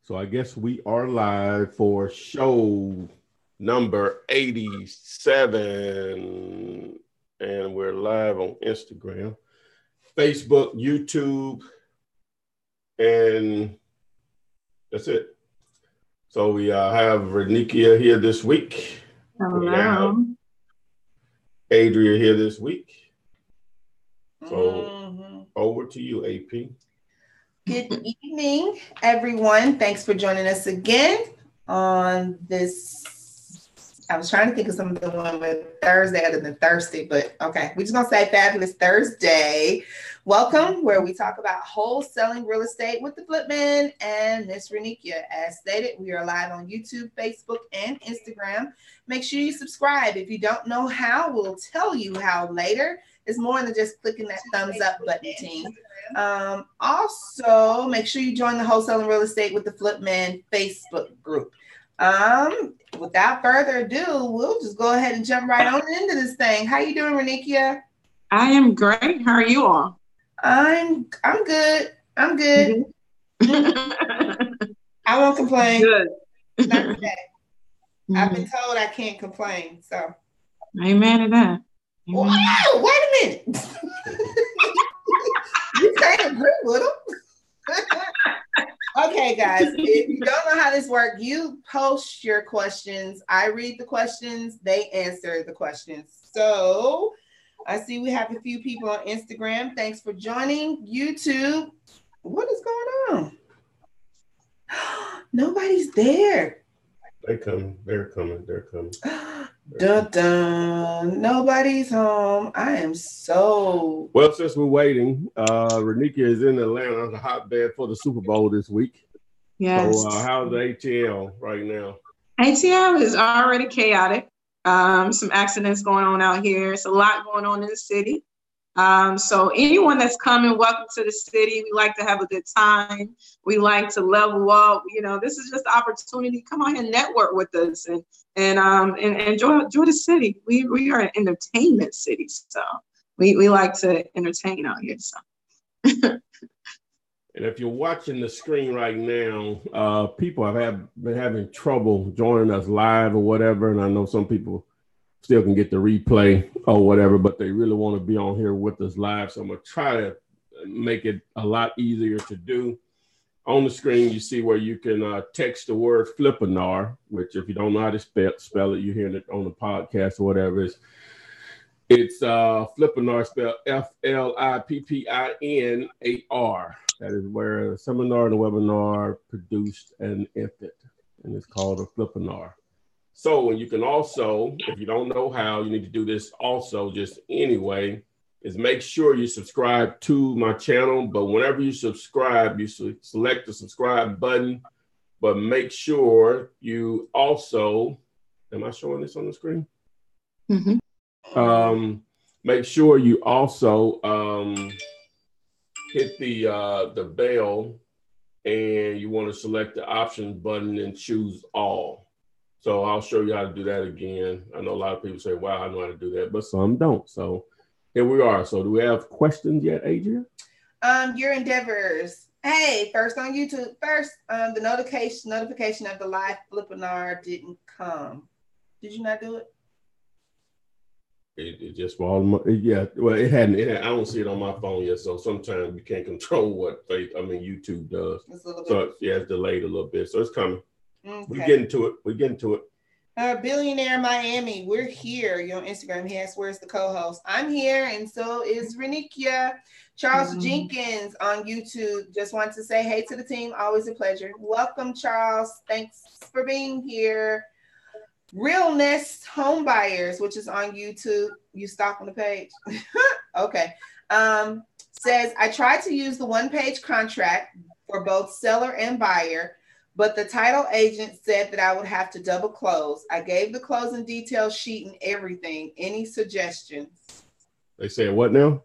So I guess we are live for show number 87. And we're live on Instagram, Facebook, YouTube, and that's it. So we have Renikia here this week. Hello. We have Adria here this week. So over to you, AP. Good evening, everyone. Thanks for joining us again on this. I was trying to think of something with Thursday other than Thursday, but okay. We're just going to say Fabulous Thursday. Welcome, where we talk about wholesaling real estate with the Flipman and Miss Renikia. As stated, we are live on YouTube, Facebook, and Instagram. Make sure you subscribe. If you don't know how, we'll tell you how later. It's more than just clicking that thumbs up button, team. Also, make sure you join the Wholesaling Real Estate with the Flipman Facebook group. Without further ado, we'll just go ahead and jump right on into this thing. How you doing, Renikia? I am great. How are you all? I'm good. I'm good. I won't complain. Good. Not today. I've been told I can't complain. So amen to that. Wow, wait a minute. You can't agree with them. Okay, guys, if you don't know how this works, you post your questions. I read the questions, they answer the questions. So I see we have a few people on Instagram. Thanks for joining. YouTube, what is going on? Nobody's there. They're coming. Dun dun. Nobody's home. I am so well. Since we're waiting, Renikia is in Atlanta, the hotbed for the Super Bowl this week. Yes. So how's the ATL right now? ATL is already chaotic. Some accidents going on out here. It's a lot going on in the city. So anyone that's coming, welcome to the city. We like to have a good time. We like to level up. You know, this is just an opportunity. Come on here and network with us and enjoy the city. We are an entertainment city, so we like to entertain out here. So. And if you're watching the screen right now, people have been having trouble joining us live or whatever, and I know some people still can get the replay or whatever, but they really want to be on here with us live. So I'm going to try to make it a lot easier to do. On the screen, you see where you can text the word Flippinar, which if you don't know how to spell it, you're hearing it on the podcast or whatever. It's Flippinar, spelled Flippinnar. That is where a seminar and a webinar produced and ended, and it's called a Flippinar. So, and you can also, if you don't know how, you need to do this also just anyway, is make sure you subscribe to my channel. But whenever you subscribe, you select the subscribe button, but make sure you also, am I showing this on the screen? Mm-hmm. Make sure you also hit the bell, and you want to select the options button and choose all. So I'll show you how to do that again. I know a lot of people say, wow, I know how to do that, but some don't. So here we are. So do we have questions yet, Adria? Your endeavors. Hey, first on YouTube. First, the notification of the live Flippinar didn't come. Did you not do it? It just yeah. Well, it hadn't. I don't see it on my phone yet. So sometimes you can't control what YouTube does. So yeah, it's delayed a little bit. So it's coming. Okay. We're getting to it. Billionaire Miami, we're here. You're on Instagram. He asks, where's the co-host? I'm here, and so is Renikia. Charles Jenkins on YouTube. Just want to say hey to the team. Always a pleasure. Welcome, Charles. Thanks for being here. Realness Home Buyers, which is on YouTube. You stop on the page. Okay. Says, I tried to use the one-page contract for both seller and buyer, but the title agent said that I would have to double close. I gave the closing detail sheet and everything. Any suggestions? They said what now?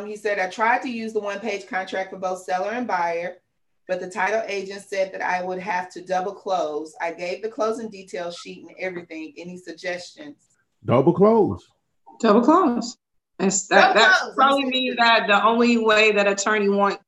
He said, I tried to use the one-page contract for both seller and buyer, but the title agent said that I would have to double close. I gave the closing detail sheet and everything. Any suggestions? Double close. That probably means that the only way that attorney want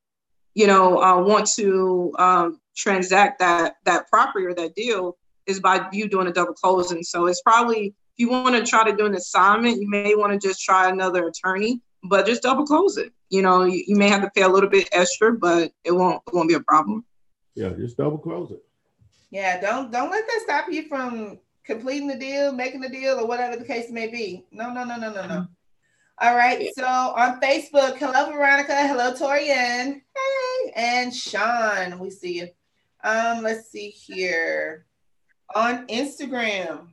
want to transact that property or that deal is by you doing a double closing. So it's probably, if you want to try to do an assignment, you may want to just try another attorney, but just double close it. You may have to pay a little bit extra, but it won't be a problem. Yeah, just double close it. Yeah, don't let that stop you from completing the deal, making the deal, or whatever the case may be. No. All right, so on Facebook, hello Veronica, hello Torian, hey, and Sean, we see you. Let's see here. On Instagram,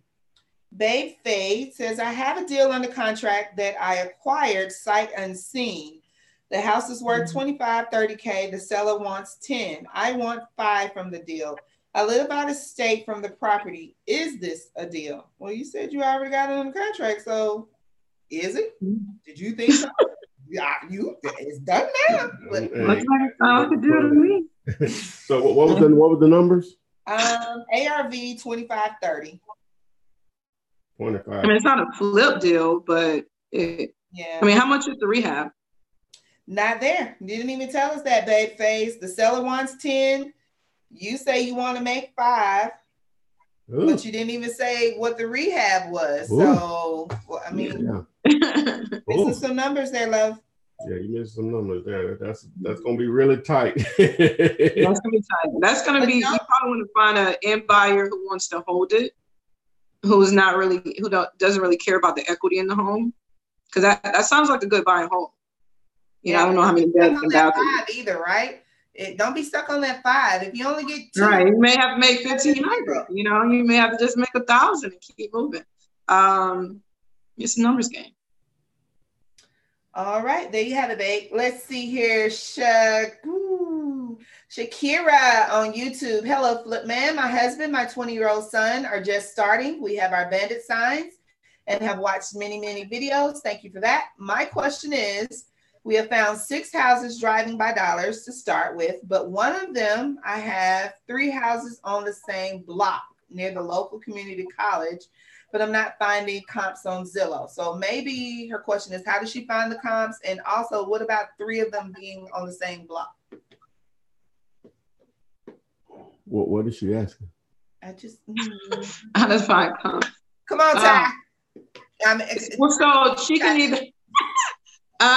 Babe Faye says, I have a deal under contract that I acquired sight unseen. The house is worth 25, 30K. The seller wants 10. I want 5 from the deal. I live out of state from the property. Is this a deal? Well, you said you already got it under contract, so is it? Did you think so? Yeah, it's done now. But, looks like it sounds like a deal to me. So what was the numbers? ARV 2530. 25. I mean, it's not a flip deal, but yeah. I mean, how much is the rehab? Not there. Didn't even tell us that, Babe Face. The seller wants 10. You say you want to make 5. Ooh. But you didn't even say what the rehab was. Ooh. So, well, I mean, missing some numbers there, love. Yeah, you missed some numbers there. That's gonna be really tight. That's gonna be tight. That's gonna be. You probably want to find an end buyer who wants to hold it, who doesn't really care about the equity in the home, because that sounds like a good buy and hold. I don't know how many beds and balconies either, right? Don't be stuck on that 5. If you only get 2, right, you may have to make 1,500. You may have to just make 1,000 and keep moving. It's a numbers game. All right, there you have it, babe. Let's see here. Shakira on YouTube. Hello, Flip Man. My husband, my 20-year-old son are just starting. We have our bandit signs and have watched many, many videos. Thank you for that. My question is, we have found 6 houses driving by dollars to start with, but one of them, I have 3 houses on the same block near the local community college, but I'm not finding comps on Zillow. So maybe her question is, how does she find the comps? And also, what about 3 of them being on the same block? What is she asking? I just how to find comps. Come on, Ty. So she can either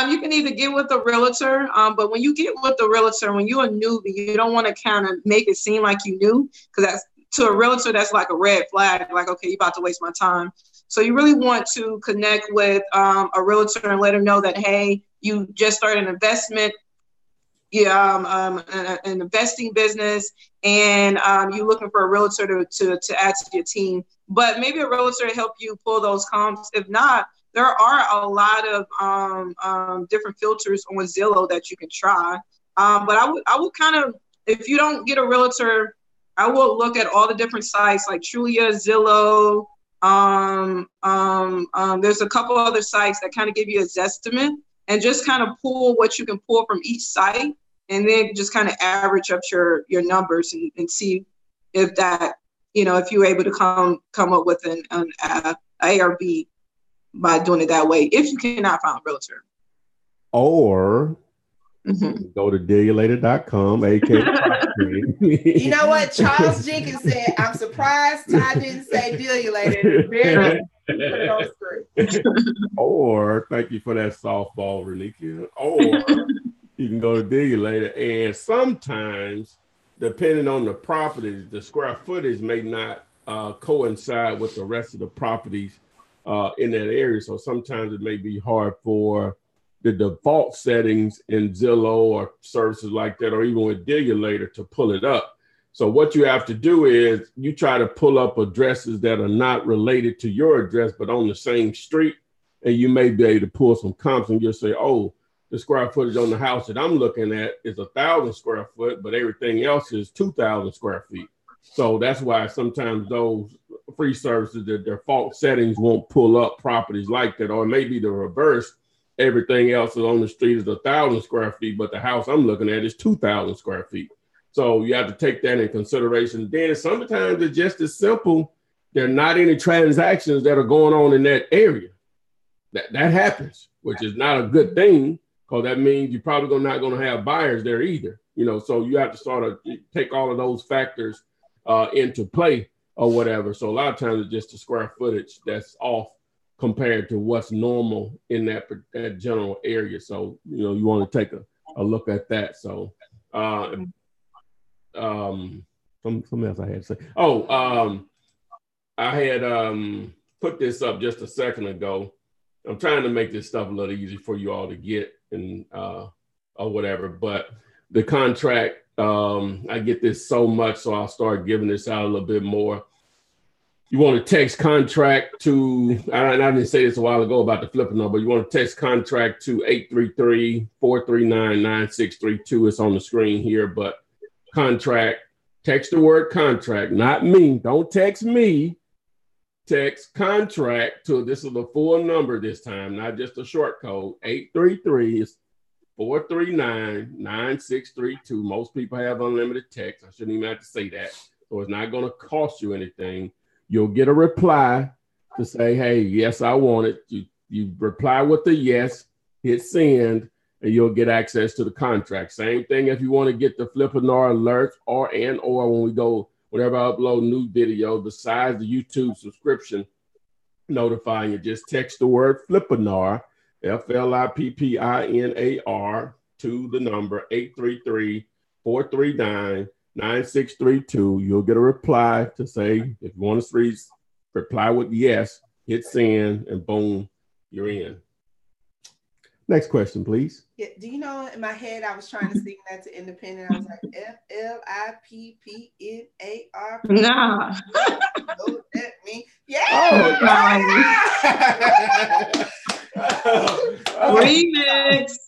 you can either get with a realtor, but when you get with the realtor, when you're a newbie, you don't want to kind of make it seem like you knew, because that's, to a realtor, that's like a red flag, like, okay, you're about to waste my time. So you really want to connect with a realtor and let them know that, hey, you just started an investment, an investing business, and you're looking for a realtor to add to your team. But maybe a realtor to help you pull those comps. If not, there are a lot of different filters on Zillow that you can try. But I would kind of, if you don't get a realtor, I will look at all the different sites like Trulia, Zillow. There's a couple other sites that kind of give you a zestimate, and just kind of pull what you can pull from each site, and then just kind of average up your numbers and see if that, if you're able to come up with an ARV by doing it that way, if you cannot find a realtor. Or go to dealulator.com, aka. You know what? Charles Jenkins said, I'm surprised Ty didn't say Dealulator. Very put it on screen. Or, thank you for that softball, Renikia. Or you can go to Dealulator, and sometimes, depending on the property, the square footage may not coincide with the rest of the properties in that area. So sometimes it may be hard for the default settings in Zillow or services like that, or even with Dealulator, to pull it up. So what you have to do is you try to pull up addresses that are not related to your address, but on the same street. And you may be able to pull some comps, and you'll say, oh, the square footage on the house that I'm looking at is 1,000 square foot, but everything else is 2,000 square feet. So that's why sometimes those free services, their default settings won't pull up properties like that, or maybe the reverse. Everything else is on the street is 1,000 square feet, but the house I'm looking at is 2,000 square feet. So you have to take that in consideration. Then sometimes it's just as simple. There are not any transactions that are going on in that area. That happens, which is not a good thing, because that means you're probably not going to have buyers there either. you know, so you have to sort of take all of those factors into play or whatever. So a lot of times it's just the square footage that's off compared to what's normal in that general area. So, you know, you want to take a look at that. So, something else I had to say. I had put this up just a second ago. I'm trying to make this stuff a little easy for you all to get and or whatever. But the contract, I get this so much, so I'll start giving this out a little bit more. You want to text contract to, and I didn't say this a while ago about the Flippinar, but you want to text contract to 833-439-9632. It's on the screen here, but contract, text the word contract, not me. Don't text me. Text contract to, this is the full number this time, not just a short code, 833-439-9632. Most people have unlimited text. I shouldn't even have to say that. So it's not going to cost you anything. You'll get a reply to say, hey, yes, I want it. You reply with the yes, hit send, and you'll get access to the contract. Same thing if you want to get the Flippinar alerts or when we go, whenever I upload new video, besides the YouTube subscription notifying you, just text the word Flippinar, Flippinar, to the number 833-439-9632. You'll get a reply to say, if you want to reply with yes, hit send, and boom, you're in. Next question, please. Yeah, do you know, in my head, I was trying to sing that to Independent. I was like, Flippinar. Nah. Know that mean? Yeah. Oh, remix.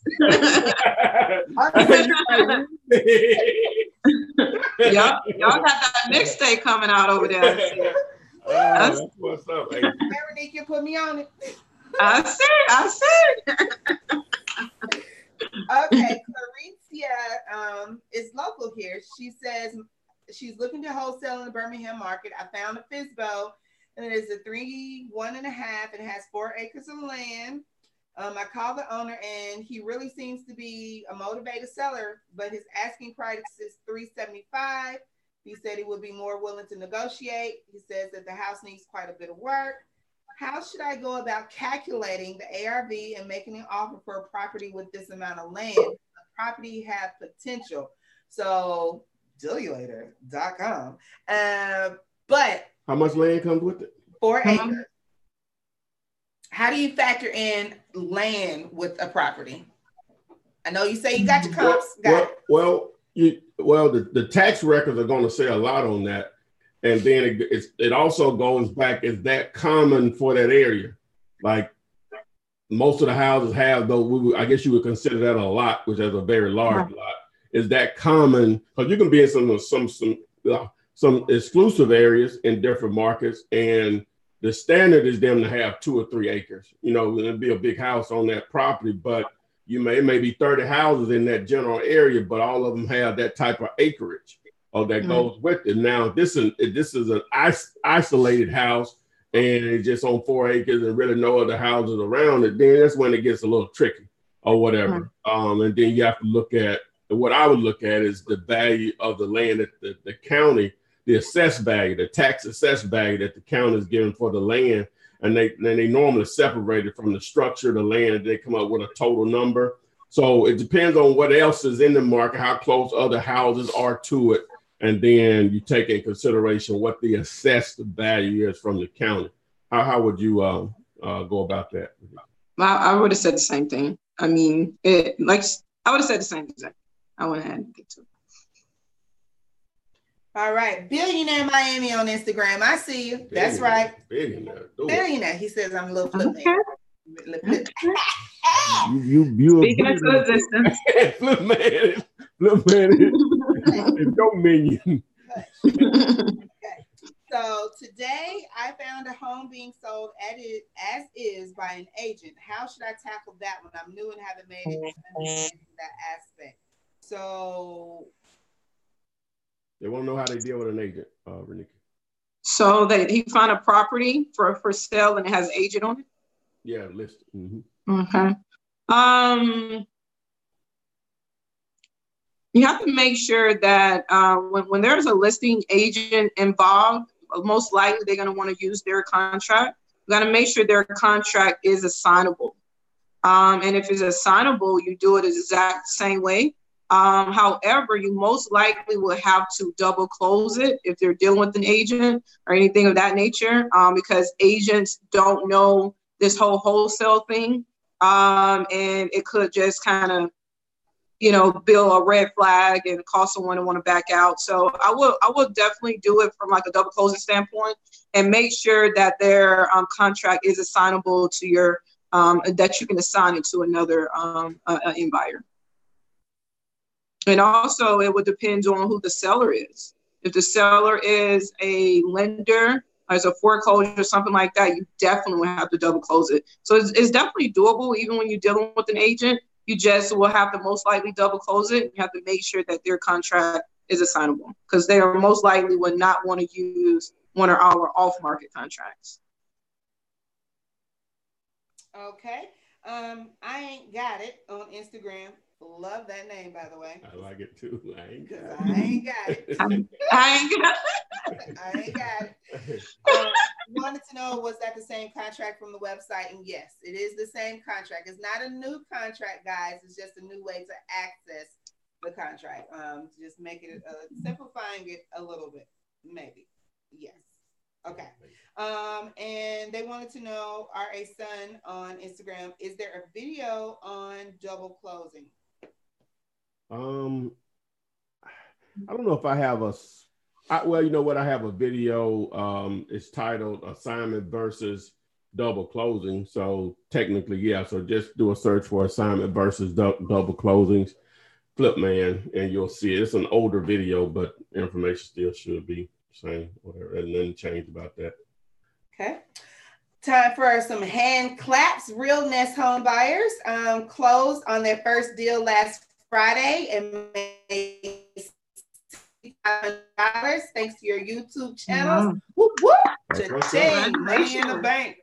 Y'all got that mixtape coming out over there. That's what's up. Hey. Nick, you put me on it. I said. Okay, Claricia is local here. She says she's looking to wholesale in the Birmingham market. I found a FSBO, and it is a 3, 1.5. It has 4 acres of land. I called the owner, and he really seems to be a motivated seller, but his asking price is $375. He said he would be more willing to negotiate. He says that the house needs quite a bit of work. How should I go about calculating the ARV and making an offer for a property with this amount of land? The property have potential. So, dealulator.com. But how much land comes with it? 4 acres. How do you factor in land with a property? I know you say you got your comps. The tax records are going to say a lot on that. And then it also goes back, is that common for that area? Like most of the houses have, though, I guess you would consider that a lot, which is a very large lot. Is that common? Because you can be in some exclusive areas in different markets, and the standard is them to have 2 or 3 acres. You know, it'd be a big house on that property, but it may be 30 houses in that general area, but all of them have that type of acreage. That goes with it. Now, this is an isolated house, and it's just on 4 acres and really no other houses around it. Then that's when it gets a little tricky or whatever. And then you have to look at, what I would look at is the value of the land that the county, the assessed value, the tax assessed value that the county is giving for the land. And they normally separate it from the structure of the land. They come up with a total number. So it depends on what else is in the market, how close other houses are to it. And then you take in consideration what the assessed value is from the county. How would you go about that? I would have said the same thing. I mean, I would have said the same thing. I went ahead and get to it. All right. Billionaire Miami on Instagram. I see you. That's right. Billionaire. He says I'm a little flip man. You speaking into existence. Flip man. It's no minion. Okay. So today I found a home being sold as is by an agent. How should I tackle that when I'm new and haven't made it understanding that aspect? So they want to know how they deal with an agent, Renika. So that he found a property for sale and it has agent on it? Yeah, listed. Mm-hmm. Okay. You have to make sure that when there's a listing agent involved, most likely they're going to want to use their contract. You got to make sure their contract is assignable. And if it's assignable, you do it the exact same way. However, you most likely will have to double close it if they're dealing with an agent or anything of that nature, because agents don't know this whole wholesale thing. And it could just kind of, build a red flag and cause someone to want to back out. So I will definitely do it from like a double closing standpoint and make sure that their contract is assignable to your, that you can assign it to another end buyer. And also it would depend on who the seller is. If the seller is a lender, as a foreclosure or something like that, you definitely will have to double close it. So it's definitely doable even when you're dealing with an agent. You just will have to most likely double close it. You have to make sure that their contract is assignable because they are most likely would not want to use one of our off-market contracts. Okay. I ain't got it on Instagram. Love that name, by the way. I like it too. I ain't got it. I ain't got it. I ain't got it. Wanted to know, was that the same contract from the website? And yes, it is the same contract. It's not a new contract, guys. It's just a new way to access the contract. Just making it simplifying it a little bit, maybe. Yes. Okay. And they wanted to know, RA Sun on Instagram, is there a video on double closing? I don't know if I have well, you know what? I have a video. It's titled Assignment versus Double Closing. So technically, yeah. So just do a search for Assignment versus Double Closings, Flipman, and you'll see it. It's an older video, but information still should be the same, whatever. And nothing changed about that. Okay. Time for some hand claps. Real Nest home buyers closed on their first deal last Friday and made $6,000 thanks to your YouTube channels. Wow. Whoop, whoop. Cha-ching. Money in the bank.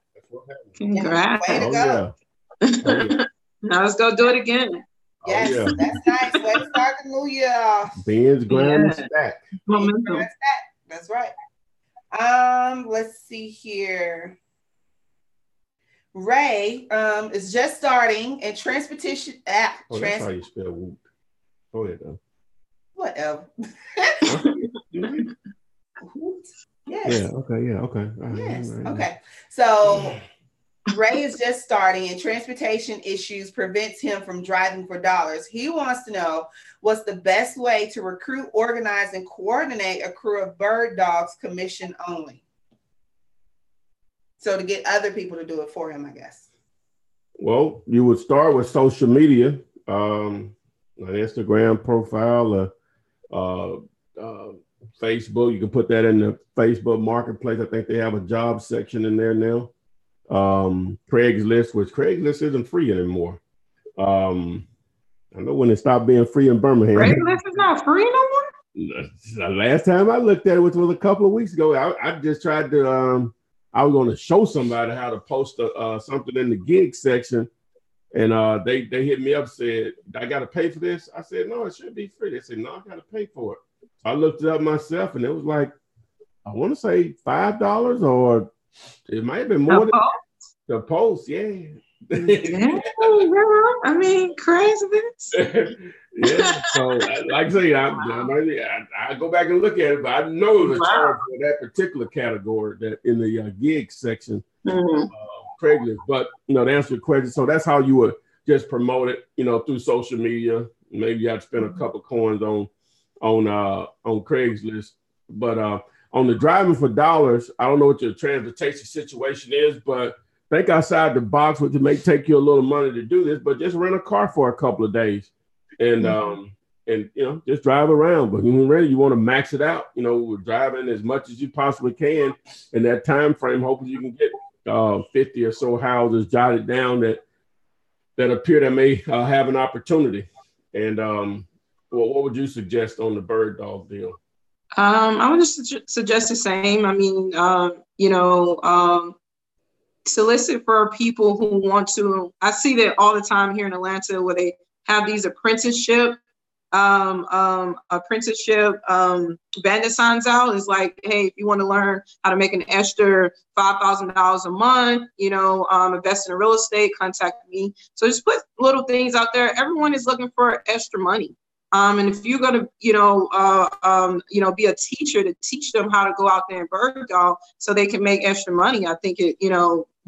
Congrats. Way to go. Yeah. Now let's go do it again. Yes, that's nice. Way to start the new year off. Beans, grind, and stack. That's right. Let's see here. Ray is just starting in transportation. That's how you spell whoop. Go ahead, though. Whatever. Yes. Yeah. Okay. Yeah. Okay. Yes. Right. Okay. So Ray is just starting, and transportation issues prevents him from driving for dollars. He wants to know what's the best way to recruit, organize, and coordinate a crew of bird dogs, commission only. So to get other people to do it for him, I guess. Well, you would start with social media, an Instagram profile, Facebook. You can put that in the Facebook marketplace. I think they have a job section in there now. Craigslist, which Craigslist isn't free anymore. I know when it stopped being free in Birmingham. Craigslist is not free no more? The last time I looked at it, which was a couple of weeks ago, I just tried to, I was going to show somebody how to post something in the gig section. And they hit me up, said, I got to pay for this? I said, no, it should be free. They said, no, I got to pay for it. So I looked it up myself, and it was like, I want to say $5, or it might have been more than the post. Yeah. I mean, craziness. Yeah. So, like I say, I go back and look at it, but I know the charge for that particular category that in the gig section, Craigslist. But to answer your question, so that's how you would just promote it, through social media. Maybe you have to spend a couple coins on Craigslist, but on the driving for dollars, I don't know what your transportation situation is, but think outside the box, which may take you a little money to do this, but just rent a car for a couple of days and just drive around. But when you're ready, you want to max it out, with driving as much as you possibly can in that time frame, hoping you can get 50 or so houses jotted down that appear that may have an opportunity. And what would you suggest on the bird dog deal? I would just suggest the same. I mean, solicit for people who want to. I see that all the time here in Atlanta where they have these apprenticeship apprenticeship bandit signs out. It's like, hey, if you want to learn how to make an extra $5,000 a month, invest in real estate, contact me. So just put little things out there. Everyone is looking for extra money. And if you're going to, be a teacher to teach them how to go out there and bird dog so they can make extra money, I think it,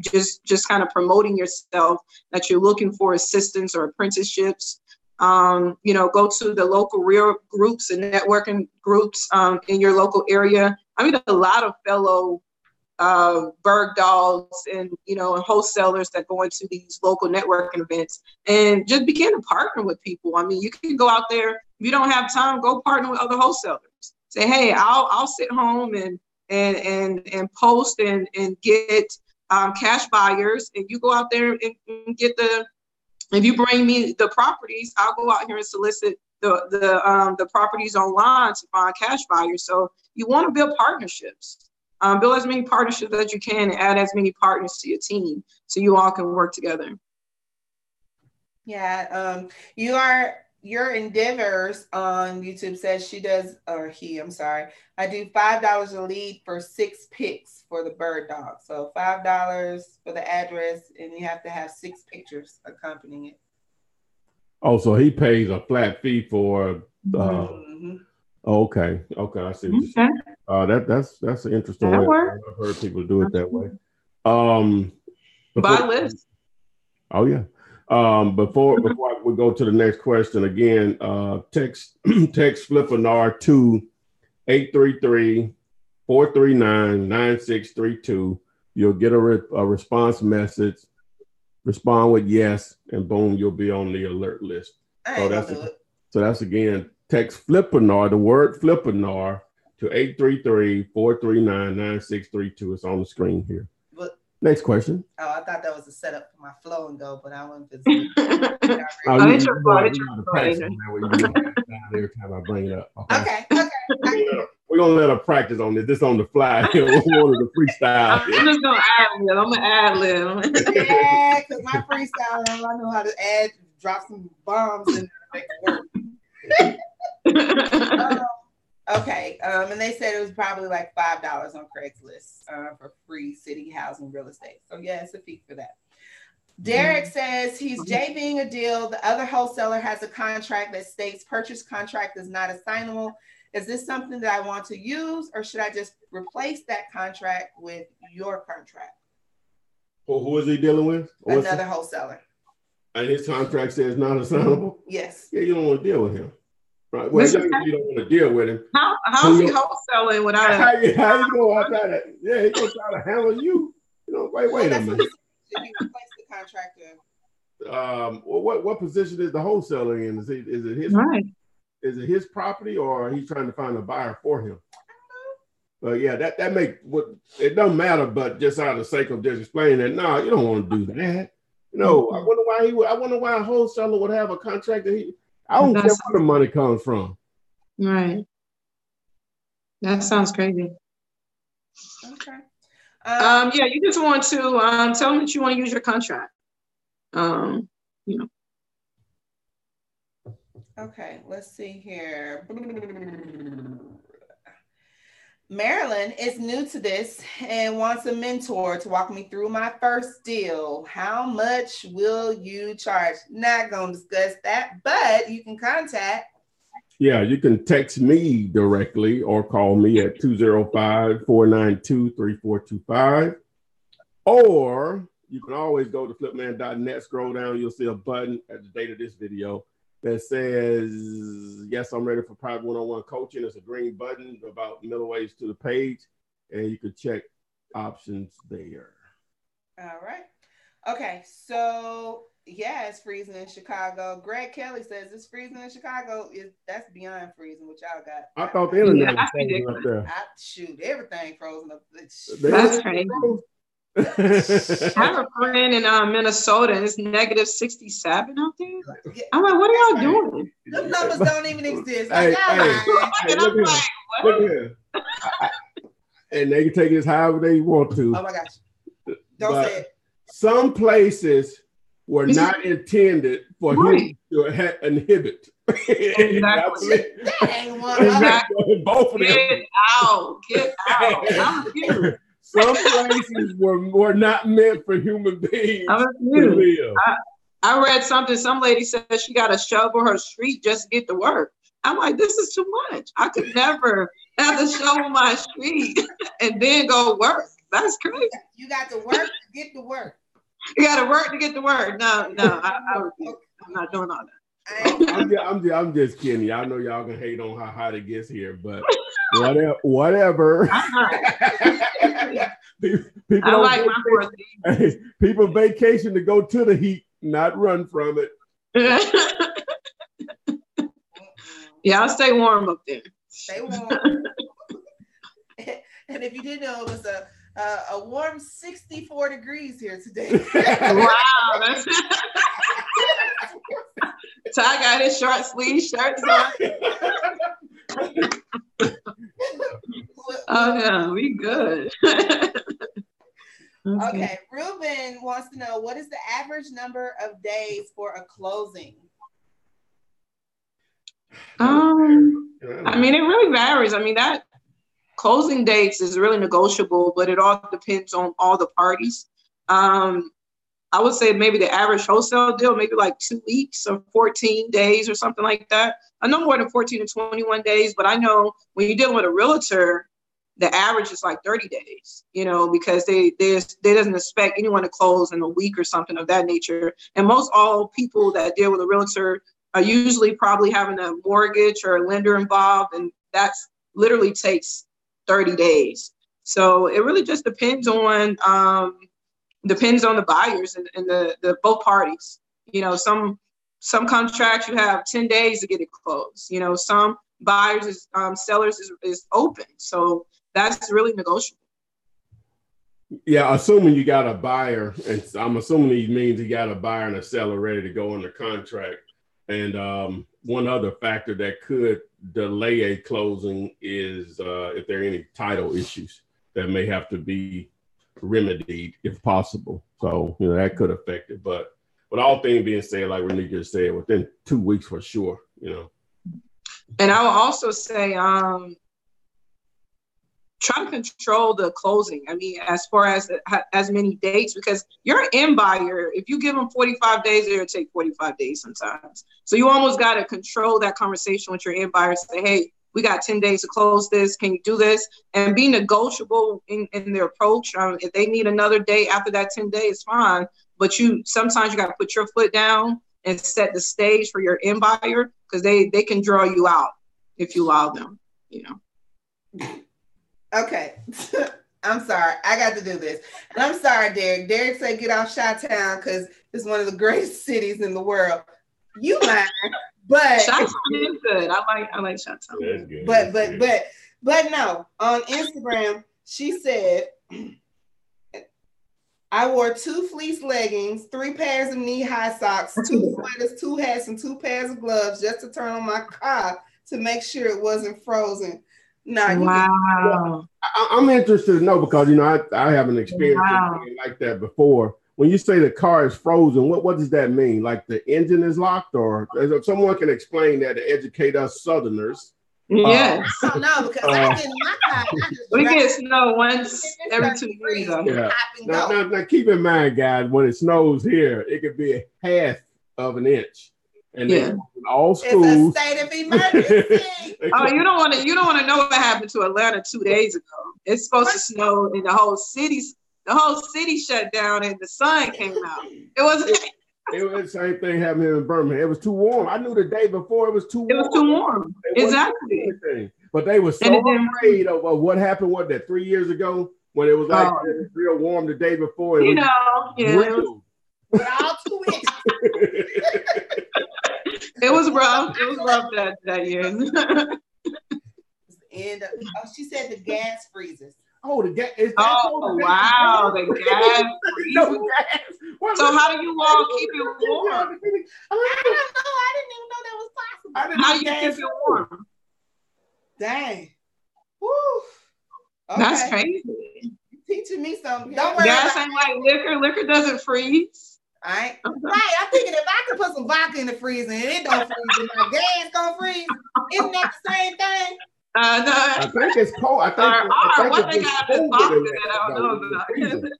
just kind of promoting yourself that you're looking for assistance or apprenticeships. Go to the local real groups and networking groups in your local area. I mean, a lot of fellow bird dogs and wholesalers that go into these local networking events, and just begin to partner with people. I mean, you can go out there. If you don't have time, go partner with other wholesalers. Say, hey, I'll sit home and post and get cash buyers, and you go out there and get if you bring me the properties, I'll go out here and solicit the properties online to find cash buyers. So you want to build partnerships. Build as many partnerships as you can and add as many partners to your team so you all can work together. Yeah, your endeavors on YouTube says I do $5 a lead for 6 pics for the bird dog. So $5 for the address, and you have to have 6 pictures accompanying it. Oh, so he pays a flat fee for Okay, I see what you're saying. That's an interesting way. I've heard people do it that way. Buy lists. Oh yeah. Before we go to the next question, again, text Flippinar to 833-439-9632. You'll get a response message. Respond with yes, and boom, you'll be on the alert list. So that's again, text Flippinar, the word Flippinar, to 833-439-9632. It's on the screen here. Next question. Oh, I thought that was a setup for my flow and go, but I wasn't. Every time I bring it up. Okay. We're gonna let her practice on this. This on the fly. We wanted to freestyle. I'm just gonna ad-lib. I'm gonna ad-lib. Yeah, because my freestyle, I know how to drop some bombs and make it work. Okay, and they said it was probably like $5 on Craigslist for free city housing real estate. So yeah, it's a fee for that. Derek says he's JVing a deal. The other wholesaler has a contract that states purchase contract is not assignable. Is this something that I want to use, or should I just replace that contract with your contract? Well, who is he dealing with? Another wholesaler. And his contract says not assignable? Yes. Yeah, you don't want to deal with him. Right. Well, you don't want to deal with him. How's he wholesaling without how you go out there? Yeah, he's gonna try to handle you. Wait a minute. If you replace the contractor. What position is the wholesaler in? Is it his Is it his property, or he's trying to find a buyer for him? Yeah, that make it doesn't matter, but just out of the sake of just explaining that, no, you don't want to do that. I wonder why a wholesaler would have a contract that I don't care where the money comes from. Right. That sounds crazy. Okay. Yeah, you just want to tell them that you want to use your contract. Okay, let's see here. Marilyn is new to this and wants a mentor to walk me through my first deal. How much will you charge? Not going to discuss that, but you can contact. Yeah, you can text me directly or call me at 205-492-3425. Or you can always go to flipman.net, scroll down, you'll see a button at the date of this video that says, yes, I'm ready for private one-on-one coaching. It's a green button about middle ways to the page, and you can check options there. All right. Okay, so yeah, it's freezing in Chicago. Greg Kelly says it's freezing in Chicago. That's beyond freezing, what y'all got. I thought the internet was frozen up there. Shoot, everything frozen up there. That's crazy. I have a friend in Minnesota, and it's negative 67 out there. I'm like, what are y'all doing? Those numbers don't even exist. Look here. And they can take this however they want to. Oh my gosh. Don't say it. Some places were not intended for humans to inhibit. Exactly. That ain't one. Both of them. Get out. I refuse. Some places were not meant for human beings to live. I read something. Some lady said she got to shovel her street just to get to work. I'm like, this is too much. I could never have to shovel my street and then go work. That's crazy. You got to work to get to work. You got to work to get to work. No, I refuse. I'm not doing all that. I'm just kidding. Y'all know y'all can hate on how hot it gets here, but whatever. People vacation to go to the heat, not run from it. Yeah, I'll stay warm up there. Stay warm. And if you didn't know, it was a warm 64 degrees here today. Wow. So I got his short sleeve shirts on. Oh yeah, we good. Okay, Ruben wants to know, what is the average number of days for a closing? I mean, it really varies. I mean, that closing dates is really negotiable, but it all depends on all the parties. I would say maybe the average wholesale deal, maybe like 2 weeks or 14 days or something like that. I know more than 14 to 21 days, but I know when you're dealing with a realtor, the average is like 30 days, because they doesn't expect anyone to close in a week or something of that nature. And most all people that deal with a realtor are usually probably having a mortgage or a lender involved, and that's literally takes 30 days. So it really just depends on the buyers and the both parties. Some contracts you have 10 days to get it closed. Some buyers sellers is open. So that's really negotiable. Yeah, assuming you got a buyer, and I'm assuming he means you got a buyer and a seller ready to go under contract. And one other factor that could delay a closing is if there are any title issues that may have to be remedied if possible. So, that could affect it. But with all things being said, like Renee just said, within 2 weeks for sure, And I will also say, try to control the closing. I mean, as far as many dates, because you're an end buyer. If you give them 45 days, it'll take 45 days sometimes. So you almost got to control that conversation with your end buyer. Say, hey, we got 10 days to close this. Can you do this? And be negotiable in their approach. If they need another day after that 10 days, fine. But sometimes you got to put your foot down and set the stage for your end buyer, because they can draw you out if you allow them, Okay. I'm sorry. I got to do this. And I'm sorry, Derek. Derek said get off Chi-Town because it's one of the greatest cities in the world. You lying, but Chi-Town is good. I like Chi-Town. But no, on Instagram, she said, I wore 2 fleece leggings, 3 pairs of knee-high socks, 2 sweaters, 2 hats, and 2 pairs of gloves just to turn on my car to make sure it wasn't frozen. Wow. I'm interested to know, because I haven't experienced anything like that before. When you say the car is frozen, what does that mean? Like the engine is locked, or someone can explain that to educate us Southerners? Yes. I don't know, because I get in my car. We get snow once every 2 years. Yeah. Now, keep in mind, guys, when it snows here, it could be a half of an inch. And then all schools. It's a state of emergency. Oh, you don't want to know what happened to Atlanta 2 days ago. It's supposed to snow, and the whole city shut down, and the sun came out. It was the same thing happened here in Birmingham. It was too warm. I knew the day before it was too warm. It was too warm. Exactly. But they were so afraid of what happened, 3 years ago, when it was like real warm the day before. With all 2 inches. It was rough. It was rough that year. And she said the gas freezes. Oh, the gas! Wow, the gas. No gas. So how do you all keep it warm? I don't know. I didn't even know that was possible. How do you keep it warm? Dang. Woo. Okay. That's crazy. You're teaching me something. Don't worry. Gas ain't like liquor. Liquor doesn't freeze. Right. I'm thinking if I could put some vodka in the freezer and it don't freeze, and my gas gonna freeze, isn't that the same thing? No. I think it's cold. I think what they it's got colder is vodka than that I don't know about.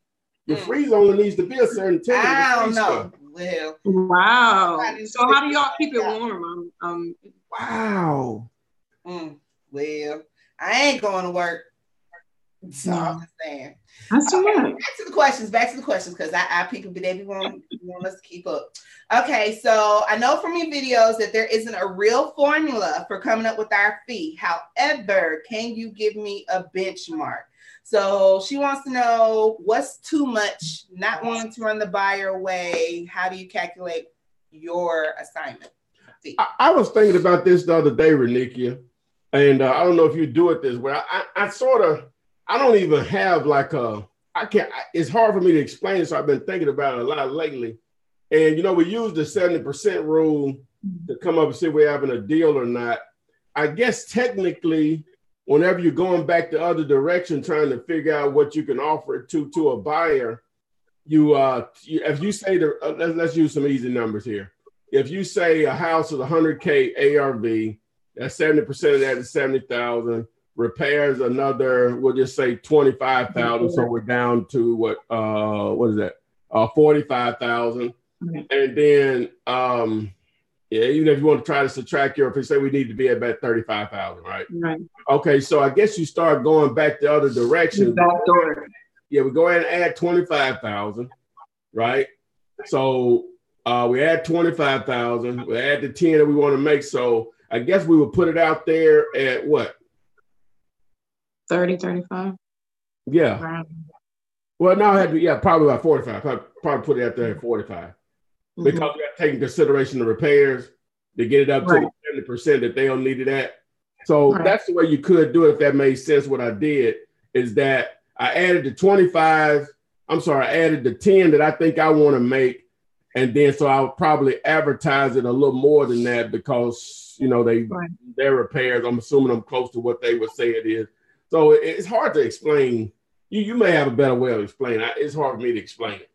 The freezer only needs to be a certain temperature. I don't know. Well, wow. So how do y'all keep it warm? Wow. Well, I ain't going to work. So I'm just saying. That's too much. Back to the questions, because I people they want us to keep up. Okay, so I know from your videos that there isn't a real formula for coming up with our fee. However, can you give me a benchmark? So she wants to know what's too much, not wanting to run the buyer away. How do you calculate your assignment fee? I was thinking about this the other day, Renikia, and I don't know if you do it this way. I don't even have like it's hard for me to explain it, so I've been thinking about it a lot lately. And, we use the 70% rule to come up and see if we're having a deal or not. I guess technically, whenever you're going back the other direction, trying to figure out what you can offer it to a buyer, if you say, let's use some easy numbers here. If you say a house is 100K ARV, that's 70% of that is 70,000. Repairs another, we'll just say 25,000. So we're down to what is that? 45,000. And then, even if you want to try to subtract if you say we need to be at about 35,000, right? Right. Okay, so I guess you start going back the other direction. Yeah, we go ahead and add 25,000, right? So we add 25,000. We add the 10 that we want to make. So I guess we would put it out there at what? 30, 35. Yeah. Wow. Well, now I had to, probably about 45. Probably put it out there at 45. Because we got to take into consideration the repairs to get it up to the 70% that they don't need it at. So that's the way you could do it if that made sense. What I did is that I added the I added the 10 that I think I want to make. And then so I'll probably advertise it a little more than that because, their repairs, I'm assuming I'm close to what they would say it is. So it's hard to explain. You may have a better way of explaining it. It's hard for me to explain it.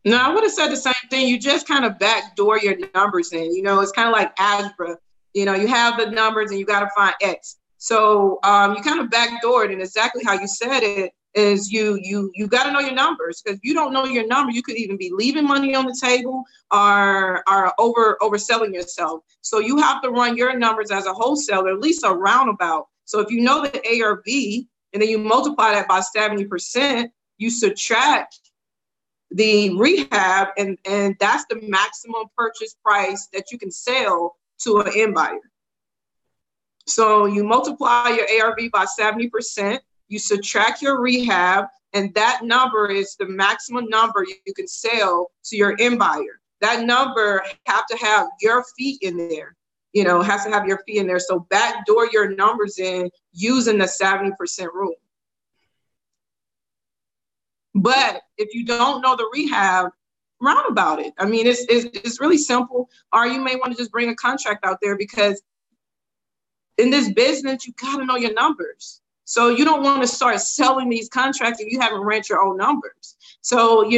No, I would have said the same thing. You just kind of backdoor your numbers in. It's kind of like algebra. You have the numbers and you got to find X. So you kind of backdoor it, and exactly how you said it is you got to know your numbers, because if you don't know your number, you could even be leaving money on the table or overselling yourself. So you have to run your numbers as a wholesaler, at least a roundabout. So if you know the ARV and then you multiply that by 70%, you subtract the rehab, and that's the maximum purchase price that you can sell to an end buyer. So you multiply your ARV by 70%, you subtract your rehab, and that number is the maximum number you can sell to your end buyer. That number have to have your fee in there. Has to have your fee in there. So backdoor your numbers in using the 70% rule. But if you don't know the rehab, round about it. I mean, it's really simple. Or you may want to just bring a contract out there, because in this business, you got to know your numbers. So you don't want to start selling these contracts if you haven't ran your own numbers. So,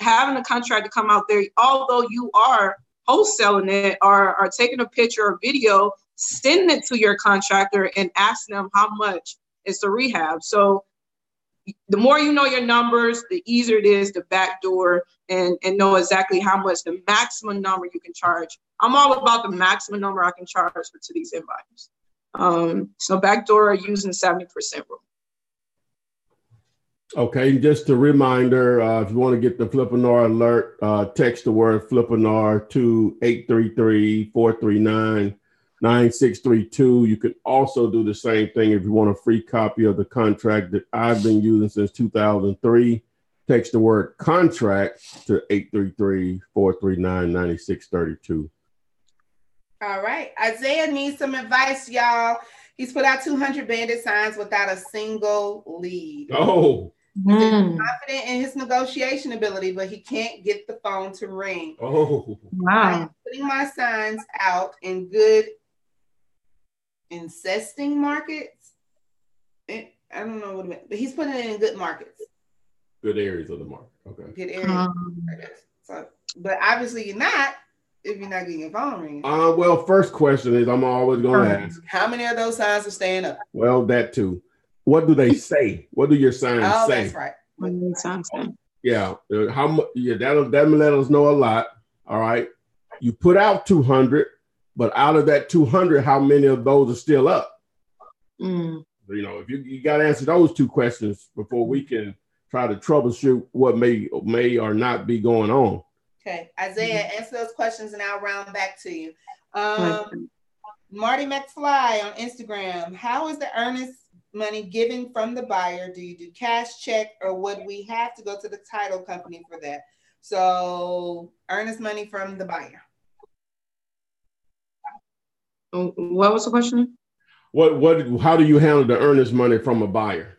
having a contract to come out there, although you are wholesaling it or taking a picture or video, send it to your contractor and ask them how much is the rehab. So the more you know your numbers, the easier it is to backdoor and know exactly how much the maximum number you can charge. I'm all about the maximum number I can charge to these end buyers. So backdoor using the 70% rule. Okay, just a reminder, if you want to get the Flippinar alert, text the word Flippinar to 833-439-9632. You can also do the same thing if you want a free copy of the contract that I've been using since 2003. Text the word contract to 833-439-9632. All right. Isaiah needs some advice, y'all. He's put out 200 bandit signs without a single lead. Oh. He's confident in his negotiation ability, but he can't get the phone to ring. Oh. Wow. I'm putting my signs out in good incesting markets. I don't know what it means, but he's putting it in good markets. Good areas of the market. Okay. Good areas. So But obviously you're not if you're not getting your phone ringing. Well, first question is I'm always going to ask. How many of those signs are staying up? Well, that too. What do they say? What do your signs say? Oh, that's right. What do your signs say? Yeah. How much? Yeah, that'll let us know a lot. All right. You put out 200, but out of that 200, how many of those are still up? You know, if you got to answer those two questions before we can try to troubleshoot what may or not be going on. Okay, Isaiah, answer those questions and I'll round back to you. Marty McFly on Instagram. How is the earnest money given from the buyer? Do you do cash, check, or would we have to go to the title company for that? So earnest money from the buyer. What was the question? How do you handle the earnest money from a buyer?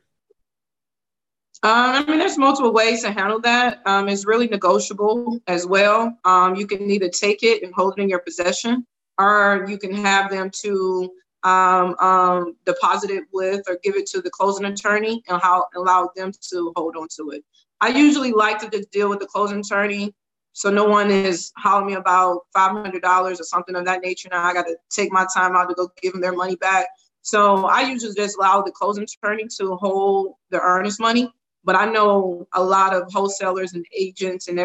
I mean, there's multiple ways to handle that. It's really negotiable as well. You can either take it and hold it in your possession, or you can have them to deposit it with or give it to the closing attorney and allow them to hold on to it. I usually like to just deal with the closing attorney, so no one is hollering me about $500 or something of that nature. Now I got to take my time out to go give them their money back. So I usually just allow the closing attorney to hold the earnest money. But I know a lot of wholesalers and agents and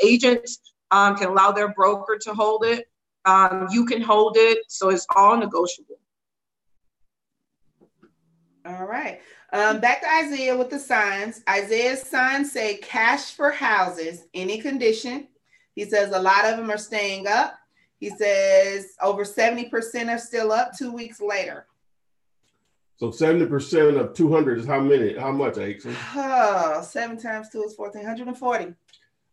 agents can allow their broker to hold it. You can hold it. So it's all negotiable. All right. Back to Isaiah with the signs. Isaiah's signs say cash for houses, any condition. He says a lot of them are staying up. He says over 70% are still up 2 weeks later. So 70% of 200 is how many? How much, Aix? 7 times 2 is 1,440.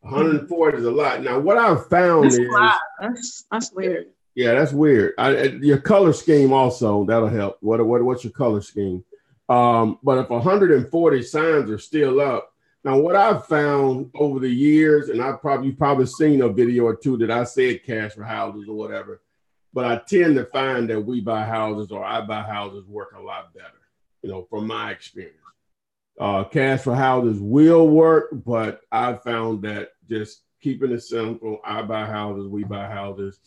140 is a lot. Now, what I've found that's weird. Yeah, that's weird. Your color scheme also, that'll help. What's your color scheme? But if 140 signs are still up, now what I've found over the years, and you've probably seen a video or two that I said cash for houses or whatever, but I tend to find that we buy houses or I buy houses work a lot better, you know, from my experience. Cash for houses will work, but I found that just keeping it simple, I buy houses, we buy houses,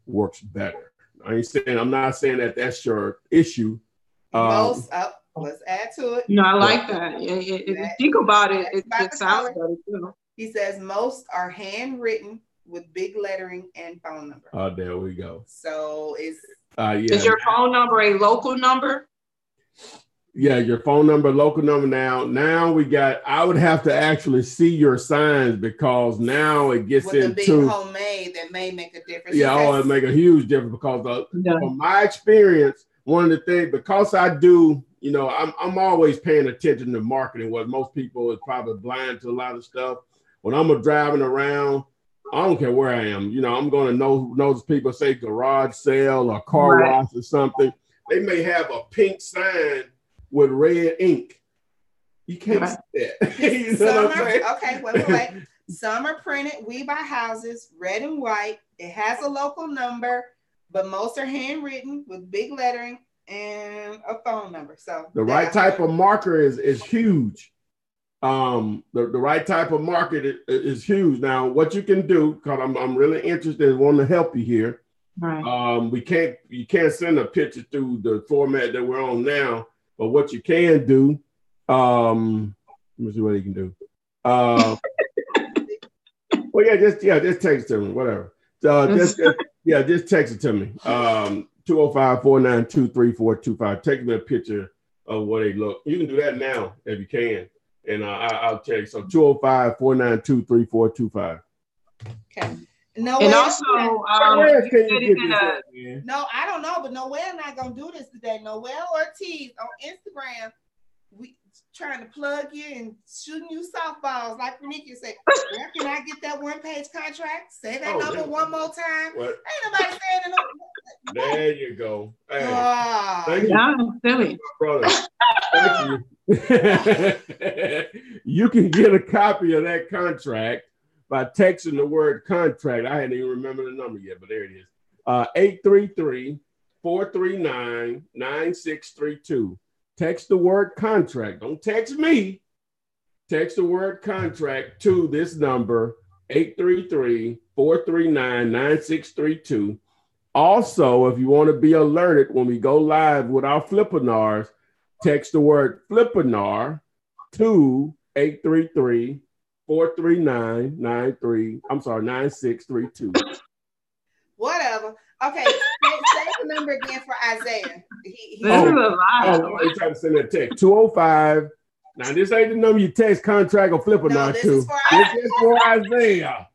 works better. I'm not saying that that's your issue. Let's add to it. No, I like that. If you think about it, it sounds better too. He says most are handwritten with big lettering and phone number. Oh, there we go. So is Is your phone number a local number? Yeah, your phone number, local number. Now we got. I would have to actually see your signs because now it gets with into the big homemade that may make a difference. Yeah, it make a huge difference because from my experience, one of the things because I do, you know, I'm always paying attention to marketing. What most people is probably blind to a lot of stuff. When I'm driving around, I don't care where I am. You know, I'm going to notice people say garage sale or car wash or something. They may have a pink sign with red ink. You can't see that. You know what I'm saying? Okay, wait. Some are printed, we buy houses, red and white. It has a local number, but most are handwritten with big lettering and a phone number. So the right type of marker is huge. The right type of market is huge. Now, what you can do, because I'm really interested and want to help you here. Right. You can't send a picture through the format that we're on now. But what you can do, let me see what you can do. Well, just text it to me, whatever. Just text it to me. 205-492-3425. Take me a picture of what they look. You can do that now if you can, and I'll tell you. So 205-492-3425. Okay. No, and also, no, I don't know, but Noelle not gonna do this today. Noelle Ortiz on Instagram, we trying to plug you and shooting you softballs, like Renika said. Where can I get that one-page contract? Say that number one more time. What? Ain't nobody saying it. There you go. Hey, thank you, silly brother. Thank you. You can get a copy of that contract by texting the word contract. I hadn't even remember the number yet, but there it is. 833-439-9632. Text the word contract. Don't text me. Text the word contract to this number, 833-439-9632. Also, if you want to be alerted when we go live with our Flippinars, text the word Flippinar to 833-439-9632. Whatever. Okay, say the number again for Isaiah. This is a lot. You trying to send me a text. 205. Now, this ain't the number you text contract or Flippinar this to. is for This is for Isaiah.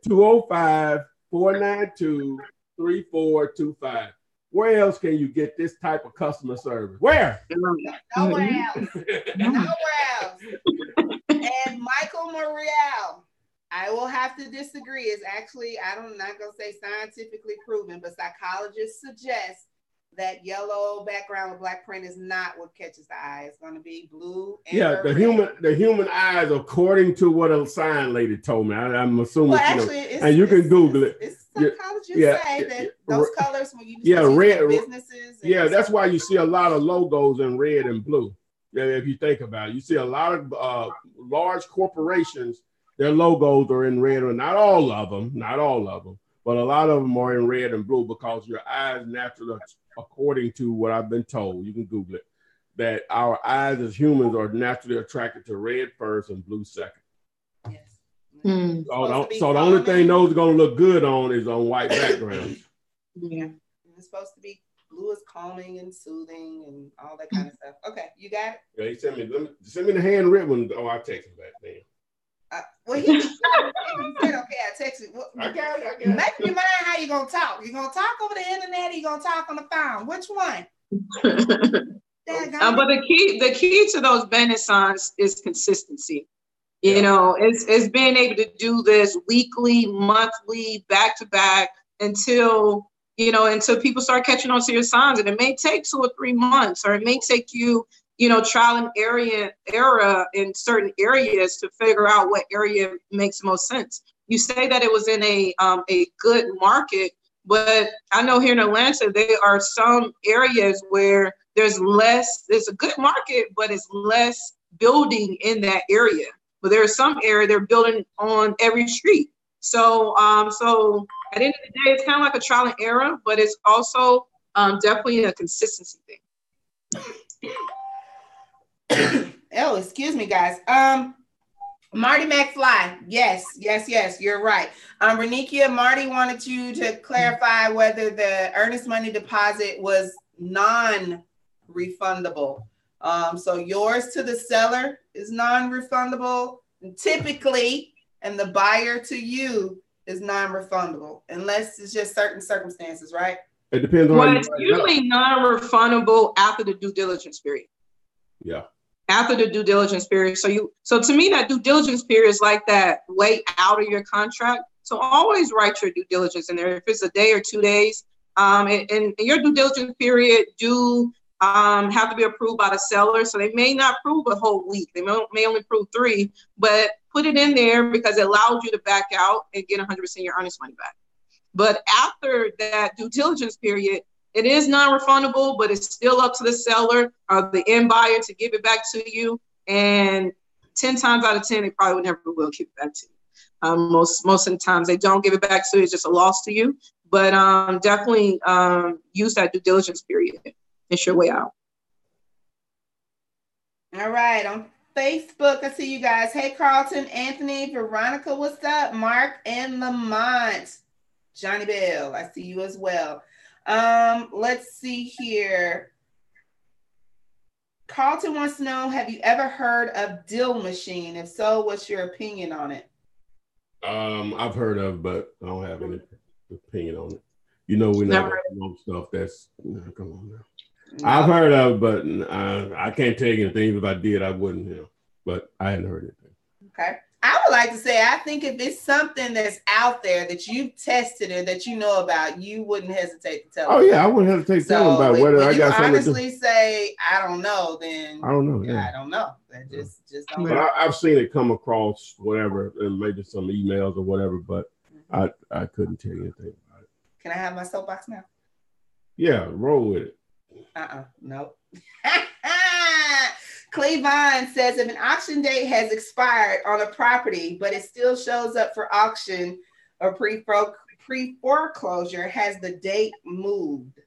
205-492-3425. Where else can you get this type of customer service? Where? Nowhere else. Nowhere else. And Michael Morial, I will have to disagree. It's actually, I'm not going to say scientifically proven, but psychologists suggest that yellow background with black print is not what catches the eye. It's going to be blue and the human eyes, according to what a sign lady told me. I'm assuming. Well, actually, and you can Google it. It's psychologists say that those colors when you red businesses. That's why you see a lot of logos in red and blue. Yeah, if you think about it, you see a lot of large corporations. Their logos are in red, or not all of them, but a lot of them are in red and blue because your eyes naturally, according to what I've been told, you can Google it, that our eyes as humans are naturally attracted to red first and blue second. Yes. So the only thing those are going to look good on is on white backgrounds. Yeah. It's supposed to be blue is calming and soothing and all that kind of stuff. Okay, you got it? Yeah, he send me the handwritten one. Oh, I'll text him back then. Well, he said, okay, I text you. I got it. Make your mind how you going to talk. You going to talk over the internet or you going to talk on the phone? Which one? But the key to those bandit signs is consistency. You know, it's being able to do this weekly, monthly, back to back until people start catching on to your signs. And it may take 2 or 3 months, or it may take you, trial and error in certain areas to figure out what area makes most sense. You say that it was in a good market, but I know here in Atlanta, there are some areas where there's a good market, but it's less building in that area. But there's some area they're building on every street. So at the end of the day, it's kind of like a trial and error, but it's also definitely a consistency thing. Oh, excuse me, guys. Marty McFly. Yes, you're right. Renikia, Marty wanted you to clarify whether the earnest money deposit was non-refundable. So yours to the seller is non-refundable typically, and the buyer to you is non-refundable unless it's just certain circumstances, right? It depends on. It's usually non-refundable after the due diligence period. Yeah. After the due diligence period. So to me, that due diligence period is like that way out of your contract. So always write your due diligence in there. If it's a day or 2 days, and your due diligence period do have to be approved by the seller. So they may not approve a whole week. They may only approve 3, but put it in there because it allows you to back out and get 100% your earnest money back. But after that due diligence period, it is non-refundable, but it's still up to the seller or the end buyer to give it back to you. And 10 times out of 10, they probably never will give it back to you. Most of the times they don't give it back to you. It's just a loss to you. But definitely use that due diligence period. It's your way out. All right. On Facebook, I see you guys. Hey, Carlton, Anthony, Veronica, what's up? Mark and Lamont. Johnny Bell, I see you as well. Let's see here. Carlton wants to know, have you ever heard of Deal Machine? If so, what's your opinion on it? I've heard of, but I don't have any opinion on it. We're not going to know stuff that's, come on now. No. I've heard of, but I can't tell you anything. If I did, I wouldn't, but I hadn't heard anything. Okay. I would like to say, I think if it's something that's out there that you've tested or that you know about, you wouldn't hesitate to tell them. Oh, yeah, I wouldn't hesitate to tell them about whether I got something to do. Honestly say, I don't know, then I don't know. Yeah. I don't know. That just don't know. But I've seen it come across whatever, and maybe some emails or whatever, but I couldn't tell you anything about it. Can I have my soapbox now? Yeah, roll with it. Nope. Cleavon says if an auction date has expired on a property, but it still shows up for auction or pre-foreclosure, has the date moved?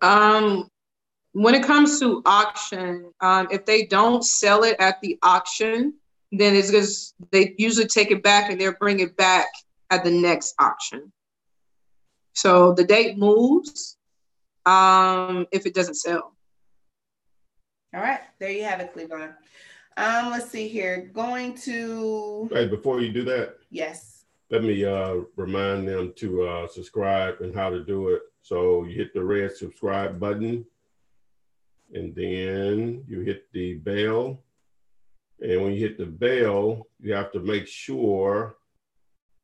When it comes to auction, if they don't sell it at the auction, then it's just they usually take it back and they'll bring it back at the next auction. So the date moves if it doesn't sell. All right, there you have it, Cleavon. Let's see here. Going to. Hey, before you do that, yes. Let me remind them to subscribe and how to do it. So you hit the red subscribe button, and then you hit the bell. And when you hit the bell, you have to make sure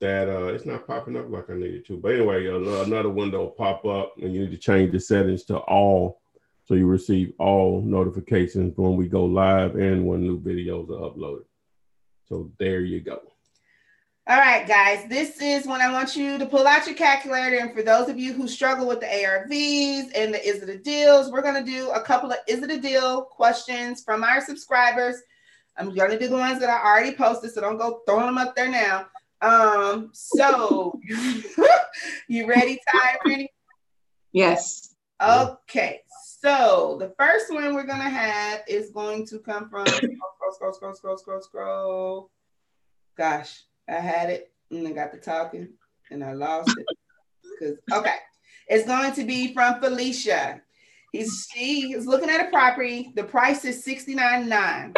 that it's not popping up like I need it to. But anyway, another window will pop up, and you need to change the settings to all, so you receive all notifications when we go live and when new videos are uploaded. So there you go. All right, guys, this is when I want you to pull out your calculator. And for those of you who struggle with the ARVs and the Is It a Deals, we're going to do a couple of Is It a Deal questions from our subscribers. I'm going to do the ones that I already posted, so don't go throwing them up there now. So you ready, Ty? Ready? Yes. Okay. So the first one we're going to have is going to come from scroll. Gosh, I had it and I got to talking and I lost it. Okay. It's going to be from Felicia. She is looking at a property. The price is $69,900.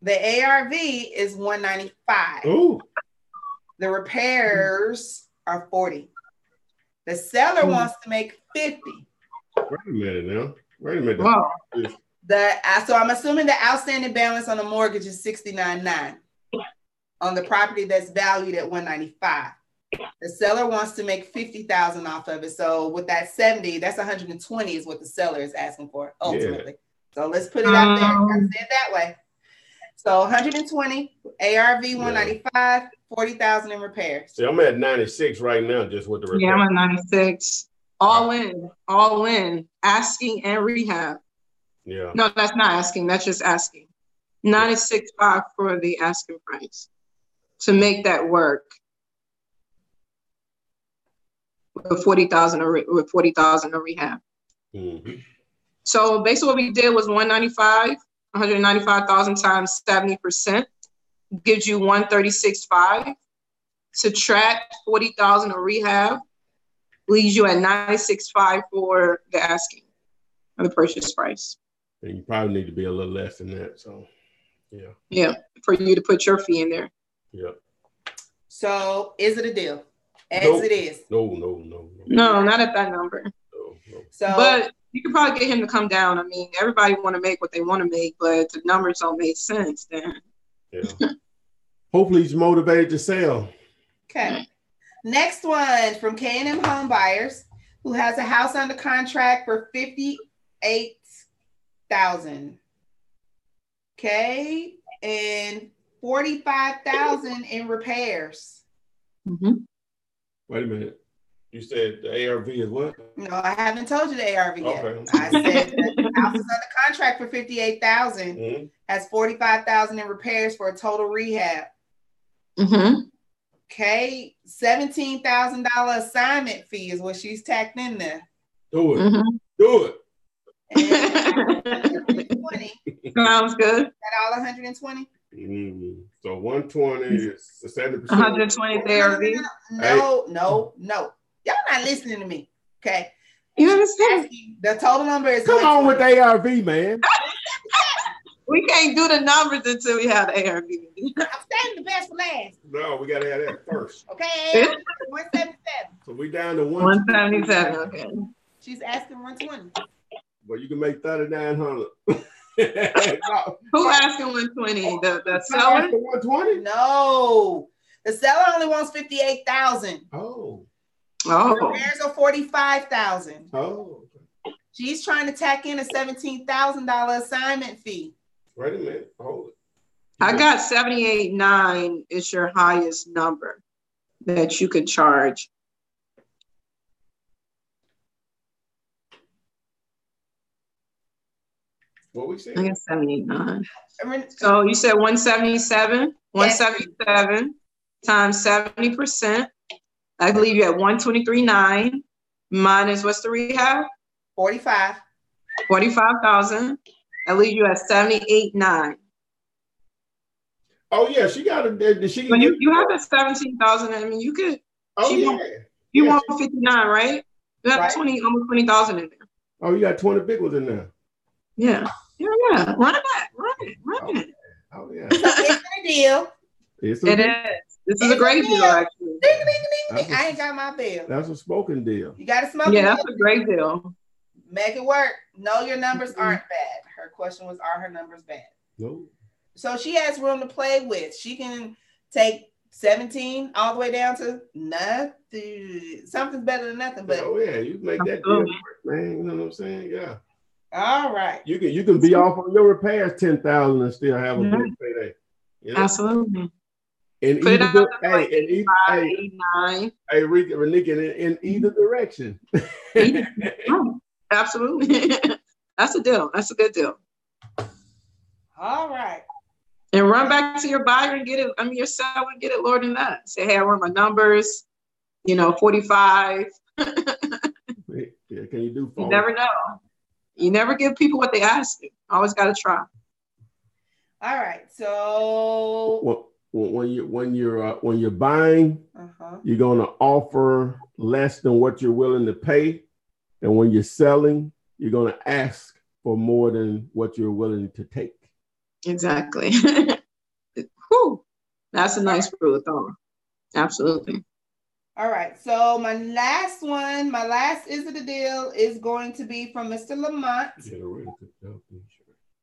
The ARV is $195,000. Ooh. The repairs are $40,000. The seller wants to make $50,000. Wait a minute now. Wait a minute. Wow. So I'm assuming the outstanding balance on the mortgage is $69,900 on the property that's valued at $195,000. The seller wants to make $50,000 off of it. So with that $70,000, that's $120,000 is what the seller is asking for ultimately. Yeah. So let's put it out there. I say it that way. So $120,000, ARV $195,000, $40,000 in repairs. See, I'm at 96 right now, just with the repairs. Yeah, I'm at 96. All in, asking and rehab. Yeah. No, that's not asking. That's just asking. 96.5 for the asking price to make that work. With $40,000 of rehab. Mm-hmm. So basically, what we did was 195,000 times 70% gives you 136.5. Subtract 40,000 of rehab leaves you at 96.5 for the asking of the purchase price. And you probably need to be a little less than that. So, yeah. Yeah, for you to put your fee in there. Yeah. So, is it a deal? As it is. No, not at that number. No. So, but you could probably get him to come down. I mean, everybody want to make what they want to make, but the numbers don't make sense then. Yeah. Hopefully he's motivated to sell. Okay. Next one from K&M Home Buyers, who has a house under contract for $58,000. Okay. And $45,000 in repairs. Mm-hmm. Wait a minute. You said the ARV is what? No, I haven't told you the ARV yet. Okay. I said that the house is under contract for $58,000, has $45,000 in repairs for a total rehab. Mm-hmm. Okay, $17,000 assignment fee is what she's tacked in there. Do it. Mm-hmm. Do it. And 120. Sounds good. That all 120? So 120 is 70%. 120 ARV. No. Y'all not listening to me. Okay. You understand? The total number is. Come on with the ARV, man. We can't do the numbers until we have the ARV. I'm saving the best for last. No, we got to have that first. Okay. 177. So we down to 177. Okay. She's asking 120. Well, you can make 3,900. No. Who asking 120? The seller? 120? No. The seller only wants 58,000. Oh. Repairs are 45,000. Oh. She's trying to tack in a $17,000 assignment fee. Wait a minute. Hold it. I got 78.9 is your highest number that you could charge. What we I said? guess 78.9. So you said 177. 177 times 70%. I believe you had 123.9 minus what's the rehab? 45. 45,000. I leave you at 78.9. Oh yeah, she got a. She But can you have that 17,000. I mean, you could. Oh yeah. You want 59, right? You have 20, almost 20,000 in there. Oh, you got 20 big ones in there. Yeah. Run it back. Run it. Oh yeah. So it's a deal. It is. This is a great deal, actually. Ding, ding, ding, ding. I ain't got my bill. That's a smoking deal. You got a smoking deal. deal. That's a great deal. Make it work. No, your numbers aren't bad. Her question was, are her numbers bad? No. So she has room to play with. She can take 17 all the way down to nothing. Something's better than nothing. But oh yeah, you make that deal work, man. You know what I'm saying? Yeah. All right. You can be off on your repairs 10,000 and still have a good payday. You know? Absolutely. In Put either, like 85, 89. Hey, Renika, in either direction. Absolutely. That's a deal. That's a good deal. All right. And run back to your buyer and get it. I mean, your seller, get it lower than that. Say, hey, I want my numbers, 45. Yeah, can you do 40? You never know. You never give people what they ask you. Always got to try. All right. So when you're buying, you're going to offer less than what you're willing to pay, and when you're selling, you're going to ask for more than what you're willing to take. Exactly. Whew. That's a nice rule of thumb. Absolutely. All right. So my last is it a deal is going to be from Mr. Lamont.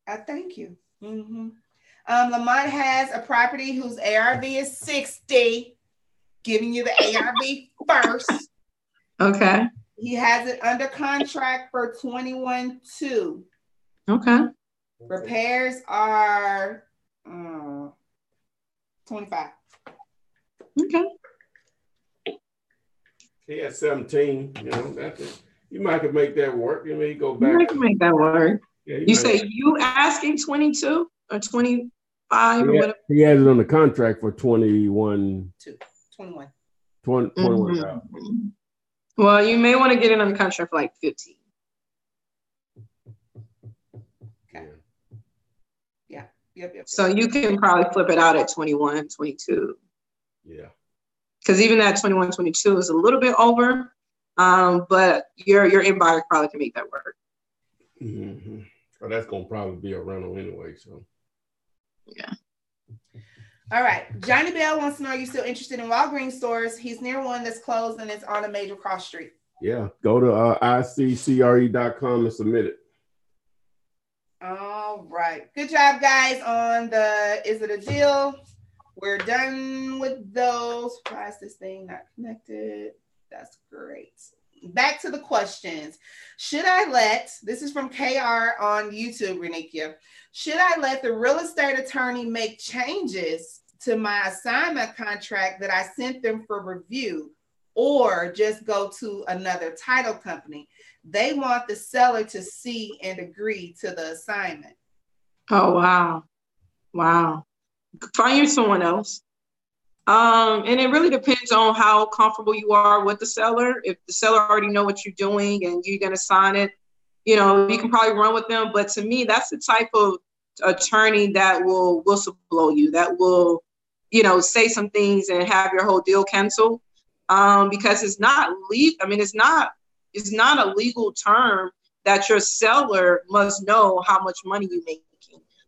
I thank you. Lamont has a property whose ARV is 60, giving you the ARV first. Okay. He has it under contract for 21.2. Okay. Repairs are 25. Okay. He had 17. That's it. You might could make that work. You may go back. You can make that work. Yeah, you say you asking 22 or 25 or whatever? He has it on the contract for 21. 21. 21. Well, you may want to get it on the contract for like 15. Okay. Yeah. Yep. So you can probably flip it out at 21, 22. Yeah. Because even that 21, 22 is a little bit over, but your end buyer probably can make that work. Mm-hmm. Well, that's going to probably be a rental anyway, so. Yeah. All right. Johnny Bell wants to know, are you still interested in Walgreens stores? He's near one that's closed and it's on a major cross street. Yeah. Go to iccre.com and submit it. All right. Good job, guys, on the Is It a Deal? We're done with those. Why is this thing not connected? That's great. Back to the questions. This is from KR on YouTube, Renikia. Should I let the real estate attorney make changes to my assignment contract that I sent them for review, or just go to another title company? They want the seller to see and agree to the assignment. Oh, wow. Wow. Find you someone else. And it really depends on how comfortable you are with the seller. If the seller already know what you're doing and you're going to sign it, you can probably run with them. But to me, that's the type of attorney that will whistleblow you, that will, say some things and have your whole deal canceled. Because it's not legal. I mean, it's not a legal term that your seller must know how much money you're making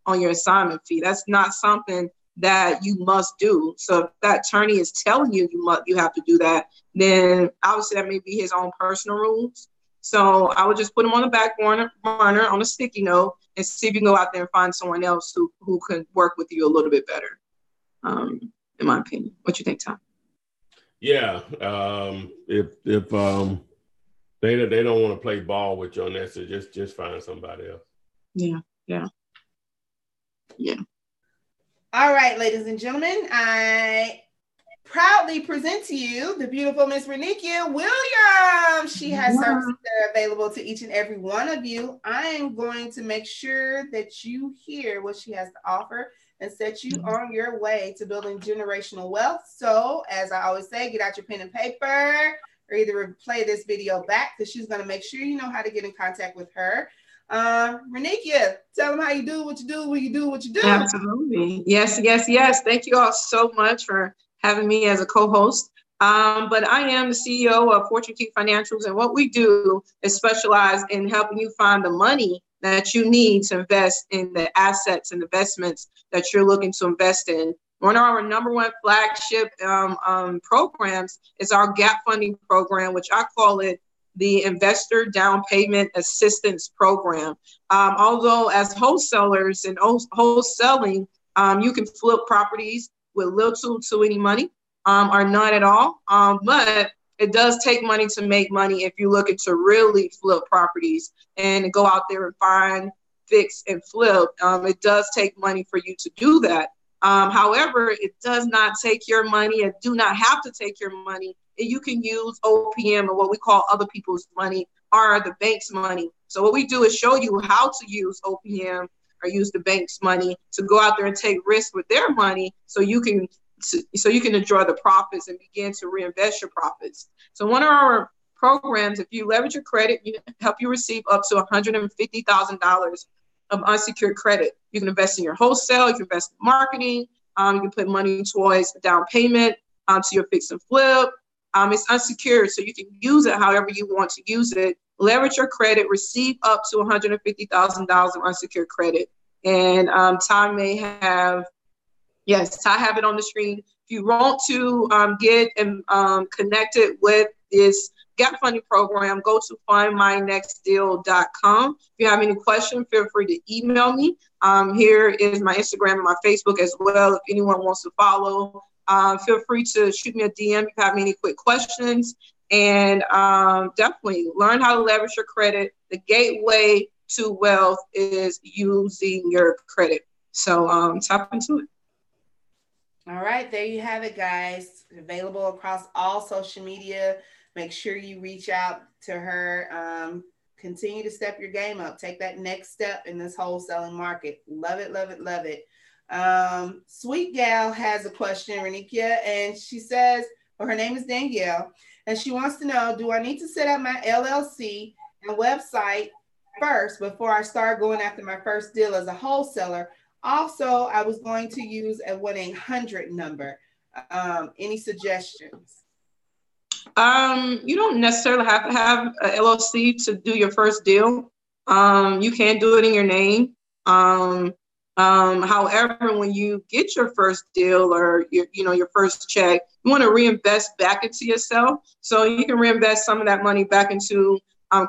on your assignment fee. That's not something that you must do. So if that attorney is telling you you have to do that, then obviously that may be his own personal rules. So I would just put him on the back burner on a sticky note and see if you can go out there and find someone else who can work with you a little bit better. In my opinion. What you think, Tom? Yeah. If they don't want to play ball with you on that, so just find somebody else. Yeah. All right, ladies and gentlemen, I proudly present to you the beautiful Miss Renikia Williams. She has services that are available to each and every one of you. I am going to make sure that you hear what she has to offer and set you on your way to building generational wealth. So, as I always say, get out your pen and paper, or either play this video back, because she's going to make sure you know how to get in contact with her. Renikia, tell them how you do what you do when you do what you do. Absolutely. Yes, yes, yes. Thank you all so much for having me as a co-host. But I am the CEO of Fortune Key Financials, and what we do is specialize in helping you find the money that you need to invest in the assets and investments that you're looking to invest in. One of our number one flagship programs is our gap funding program, which I call it the Investor Down Payment Assistance Program. Although as wholesalers and wholesaling, you can flip properties with little to any money or none at all. But it does take money to make money if you're looking to really flip properties and go out there and find, fix, and flip. It does take money for you to do that. However, it does not take your money and do not have to take your money. You can use OPM, or what we call other people's money, or the bank's money. So what we do is show you how to use OPM or use the bank's money to go out there and take risks with their money, so you can enjoy the profits and begin to reinvest your profits. So one of our programs, if you leverage your credit, you help you receive up to $150,000 of unsecured credit. You can invest in your wholesale, you can invest in marketing, you can put money towards down payment, to your fix and flip. It's unsecured, so you can use it however you want to use it. Leverage your credit, receive up to $150,000 of unsecured credit. And Ty may have, yes, Ty have it on the screen. If you want to get connected with this gap funding program, go to findmynextdeal.com. If you have any questions, feel free to email me. Here is my Instagram and my Facebook as well. If anyone wants to follow, feel free to shoot me a DM if you have any quick questions. And definitely learn how to leverage your credit. The gateway to wealth is using your credit. So tap into it. All right, there you have it, guys. Available across all social media. Make sure you reach out to her. Continue to step your game up. Take that next step in this wholesaling market. Love it, love it, love it. Sweet Gal has a question, Renikia, and she says, well, her name is Danielle, and she wants to know, do I need to set up my LLC and website first before I start going after my first deal as a wholesaler? Also, I was going to use a 1-800 number. Any suggestions? You don't necessarily have to have a LLC to do your first deal. You can do it in your name. However, when you get your first deal or your first check, you want to reinvest back into yourself. So you can reinvest some of that money back into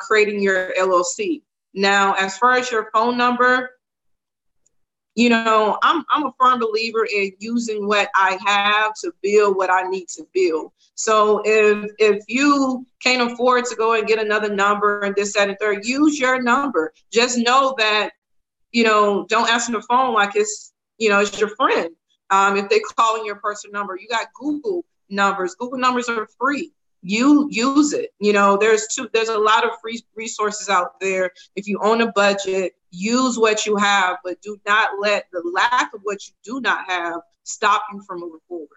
creating your LLC. Now, as far as your phone number, I'm a firm believer in using what I have to build what I need to build. So if you can't afford to go and get another number and this, that, and third, use your number. Just know that, don't answer the phone like it's your friend. If they call in your personal number, you got Google numbers. Google numbers are free. You use it. There's a lot of free resources out there. If you own a budget, use what you have, but do not let the lack of what you do not have stop you from moving forward.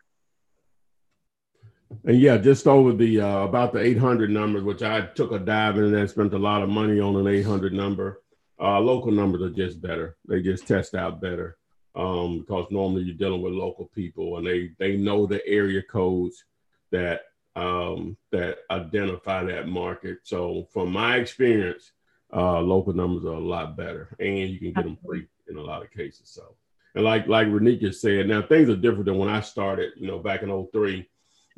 And yeah, just over the about the 800 numbers, which I took a dive in and spent a lot of money on an 800 number. Local numbers are just better. They just test out better because normally you're dealing with local people and they know the area codes that identify that market. So from my experience, local numbers are a lot better, and you can get them free in a lot of cases. So, and like Renikia said, now things are different than when I started, back in 2003.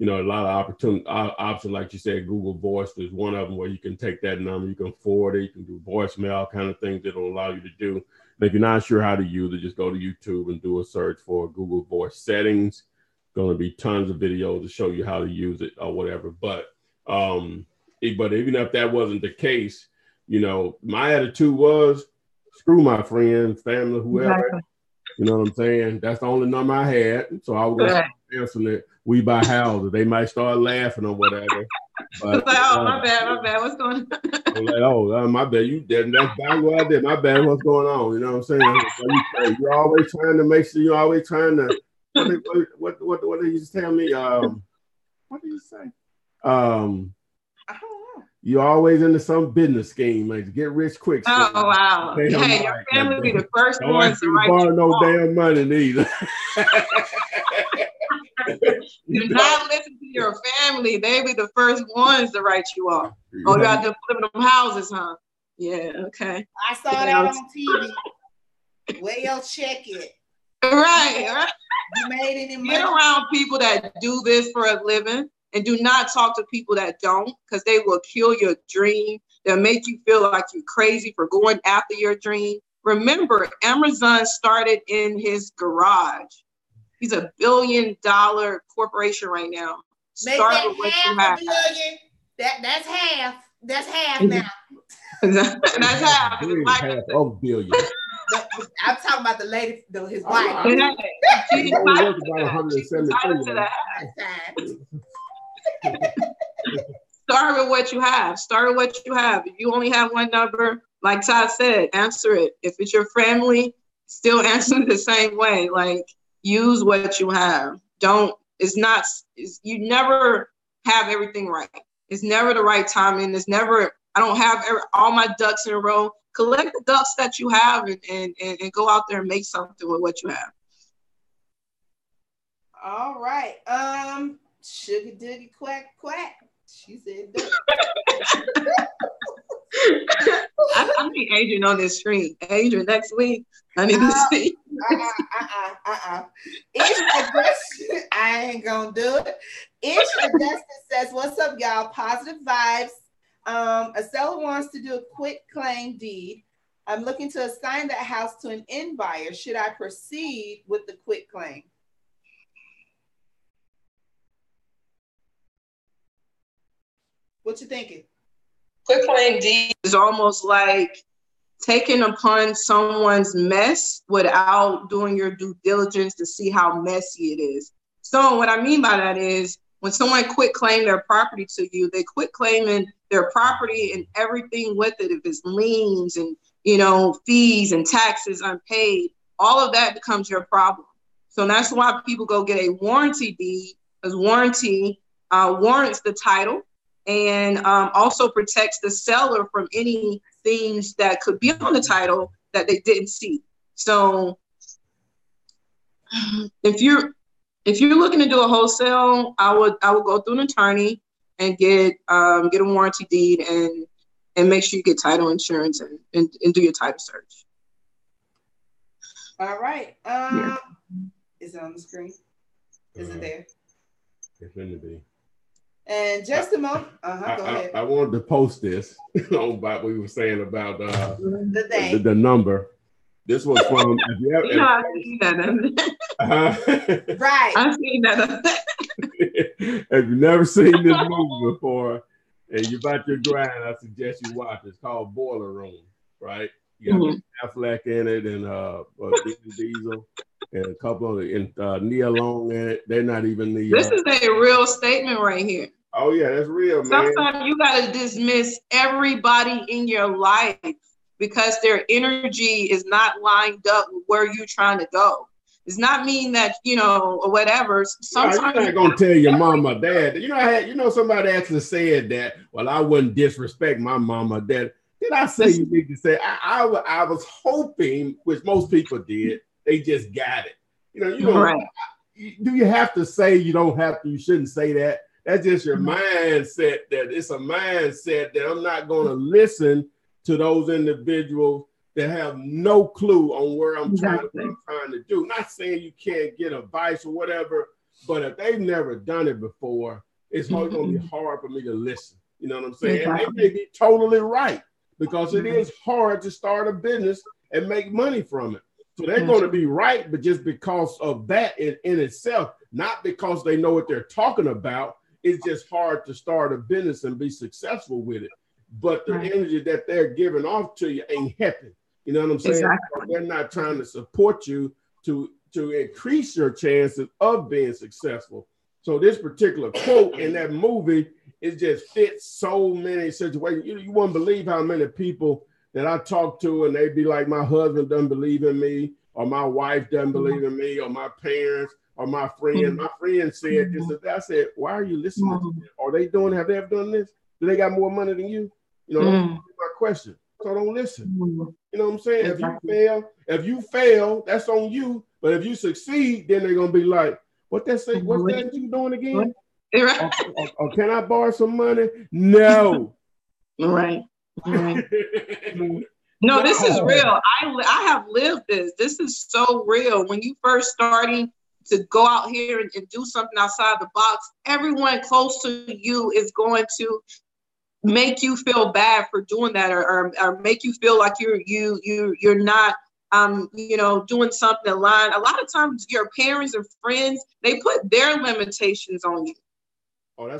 A lot of options, like you said, Google Voice is one of them where you can take that number, you can forward it, you can do voicemail kind of things that will allow you to do. And if you're not sure how to use it, just go to YouTube and do a search for Google Voice settings. Going to be tons of videos to show you how to use it or whatever. But even if that wasn't the case, my attitude was screw my friends, family, whoever. Exactly. You know what I'm saying? That's the only number I had. So I was going to answering it. We buy houses. They might start laughing or whatever. But, like, oh, my bad. What's going on? I'm like, oh, my bad. You did. That's exactly what I did. My bad. What's going on? You know what I'm saying? You're always trying to make sure. You're always trying to. What did you just tell me? What did you say? I don't know. You're always into some business scheme, like get rich quick. Oh wow! Hey, your family be the first ones to write no damn money neither. Do not listen to your family. They be the first ones to write you off. Oh, you got to flip them houses, huh? Yeah. Okay. I saw that on TV. Where y'all check it? Right. You made it in Get around people that do this for a living. And do not talk to people that don't, because they will kill your dream. They'll make you feel like you're crazy for going after your dream. Remember, Amazon started in his garage. He's $1 billion corporation right now. Make that with what you have. That's half. That's half now. That's half. Half of billion. I'm talking about the lady, his wife. She's worth about 173. Start with what you have. If you only have one number, like Todd said, answer it. If it's your family, still answer it the same way. Like, use what you have. You never have everything right. It's never the right timing. I don't have all my ducks in a row. Collect the ducks that you have and go out there and make something with what you have. All right. Sugar doogie quack quack. She said that. I need Adrian on this screen. Adrian, next week, I need to see. I ain't gonna do it. Ish Justice says, what's up, y'all? Positive vibes. A seller wants to do a quit claim deed. I'm looking to assign that house to an end buyer. Should I proceed with the quit claim? What you thinking? Quit claim deed is almost like taking upon someone's mess without doing your due diligence to see how messy it is. So what I mean by that is when someone quit claim their property to you, they quit claiming their property and everything with it. If it's liens and, fees and taxes unpaid, all of that becomes your problem. So that's why people go get a warranty deed, because warranty warrants the title and also protects the seller from any things that could be on the title that they didn't see. So if you're looking to do a wholesale, I would go through an attorney and get a warranty deed and make sure you get title insurance and do your title search. All right. Is it on the screen? Is it there? It's going to be. And just a moment. Go ahead. I wanted to post this on what we were saying about the number. This was from. I've seen that. Right. I've seen that. If you've never seen this movie before and you're about your grind, I suggest you watch it. It's called Boiler Room, right? You got Affleck in it and Diesel and a couple of Nia Long in it. They're not even the. This is a real statement right here. Oh yeah, that's real, man. Sometimes you gotta dismiss everybody in your life because their energy is not lined up with where you're trying to go. It's not mean that or whatever. Sometimes you're not gonna tell your mom or dad. Somebody actually said that. Well, I wouldn't disrespect my mom or dad. Did I say you need to say? I was hoping, which most people did, they just got it. Right. Do you have to say you don't have to? You shouldn't say that. That's just your mindset. That it's a mindset that I'm not going to listen to those individuals that have no clue on where I'm trying to do. Not saying you can't get advice or whatever, but if they've never done it before, it's going to be hard for me to listen. You know what I'm saying? Exactly. And they may be totally right because it is hard to start a business and make money from it. So they're going to be right, but just because of that in itself, not because they know what they're talking about. It's just hard to start a business and be successful with it. But the energy that they're giving off to you ain't helping. You know what I'm saying? Exactly. They're not trying to support you to to increase your chances of being successful. So this particular quote in that movie, it just fits so many situations. You wouldn't believe how many people that I talk to, and they be like, my husband doesn't believe in me, or my wife doesn't believe in me, or my parents, or my friend. My friend said this. I said, why are you listening to them? Are they doing, have they ever done this? Do they got more money than you? You know, that's my question. So don't listen. You know what I'm saying? If you fail, that's on you. But if you succeed, then they're gonna be like, what's that you doing again? Or can I borrow some money? No. Right. No, this is real. I have lived this. This is so real. When you first starting to go out here and do something outside the box, everyone close to you is going to make you feel bad for doing that, or make you feel like you're not doing something aligned. A lot of times your parents and friends, they put their limitations on you.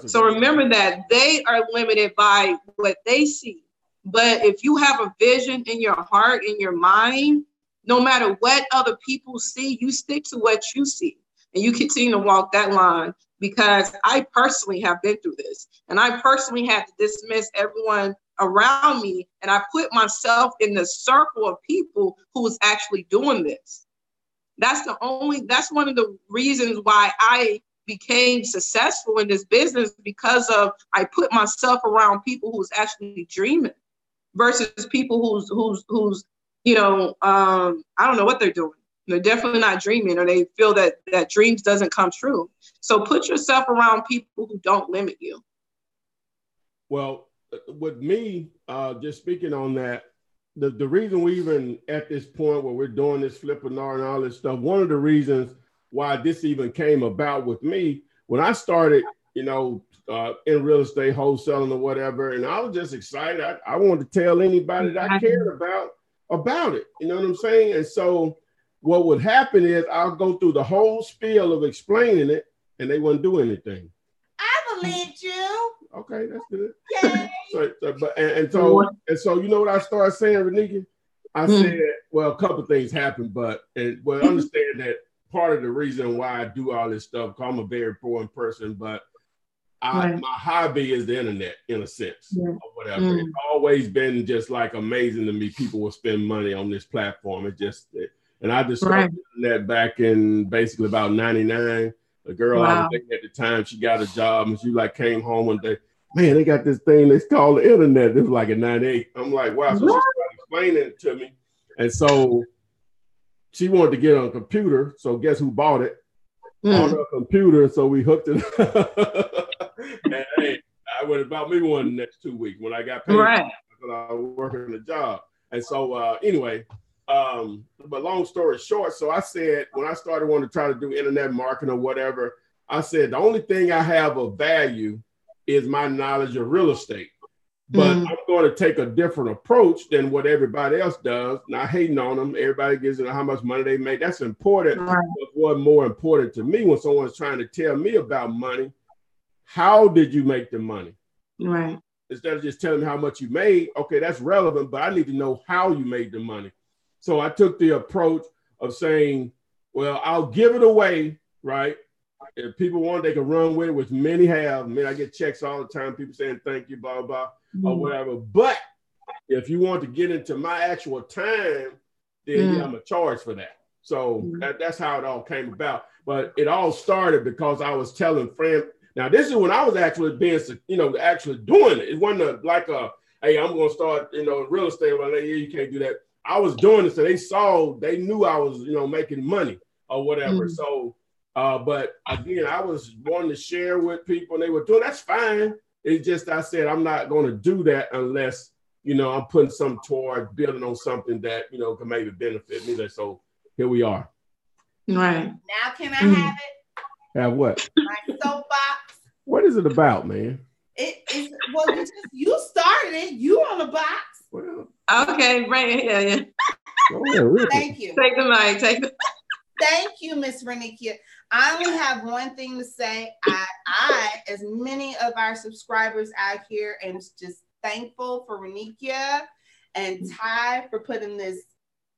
So remember that they are limited by what they see. But if you have a vision in your heart, in your mind, no matter what other people see, you stick to what you see and you continue to walk that line. Because I personally have been through this, and I personally had to dismiss everyone around me, and I put myself in the circle of people who was actually doing this. That's one of the reasons why I became successful in this business, because of I put myself around people who's actually dreaming versus people who's I don't know what they're doing. They're definitely not dreaming, or they feel that dreams doesn't come true. So put yourself around people who don't limit you. Well, with me, just speaking on that, the reason we even at this point where we're doing this Flippinar and all this stuff, one of the reasons why this even came about with me, when I started, in real estate wholesaling or whatever, and I was just excited. I wanted to tell anybody that I cared about it. You know what I'm saying? And so what would happen is I'll go through the whole spiel of explaining it, and they wouldn't do anything. I believed you. Okay, that's good. Yay. So you know what I started saying, Renika? I said, well, a couple of things happened, but understand that part of the reason why I do all this stuff, because I'm a very important person, but my hobby is the internet in a sense, or whatever. It's always been just like amazing to me. People will spend money on this platform. And I discovered that back in basically about 99. The girl I was dating at the time, she got a job, and she came home one day. Man, they got this thing that's called the internet. It was like in 98. I'm like, wow. So she started explaining it to me. And so she wanted to get on a computer. So guess who bought it? On her computer. So we hooked it up. And hey, I would have bought me one the next 2 weeks when I got paid. Right. Because I was working the job. And so anyway, but long story short, so I said, when I started wanting to try to do internet marketing or whatever, I said, the only thing I have of value is my knowledge of real estate. But I'm going to take a different approach than what everybody else does. Not hating on them. Everybody gives it how much money they make. That's important. But what's more important to me when someone's trying to tell me about money, how did you make the money? Right. Instead of just telling me how much you made, okay, that's relevant, but I need to know how you made the money. So I took the approach of saying, well, I'll give it away, right? If people want, they can run with it, which many have. I mean, I get checks all the time, people saying thank you, blah, blah, or whatever. But if you want to get into my actual time, then I'm a charge for that. So that's how it all came about. But it all started because I was telling friends. Now, this is when I was actually being, actually doing it. It wasn't like hey, I'm going to start, real estate. Well, yeah, you can't do that. I was doing it. So they knew I was, making money or whatever. So, but again, I was wanting to share with people, and they were doing, that's fine. It's just, I said, I'm not going to do that unless, I'm putting something toward building on something that, can maybe benefit me. So here we are. Right. Now, can I have it? Have what? My soapbox. What is it about, man? It's well, you started it. You on the box. Well, okay, right. Yeah. Thank you. Take the mic. Thank you, Miss Renikia. I only have one thing to say. I, as many of our subscribers out here, am just thankful for Renikia and Ty for putting this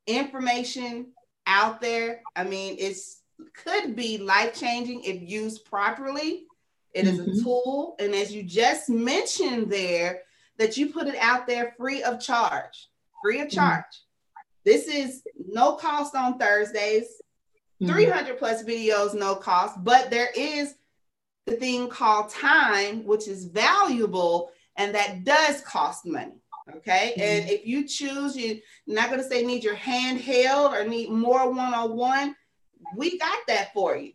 information out there. I mean, could be life-changing if used properly. It is a tool. And as you just mentioned there, that you put it out there free of charge. Free of charge. This is no cost on Thursdays. 300 plus videos, no cost. But there is the thing called time, which is valuable, and that does cost money. Okay. And if you choose, you're not going to say need your handheld or need more one-on-one. We got that for you.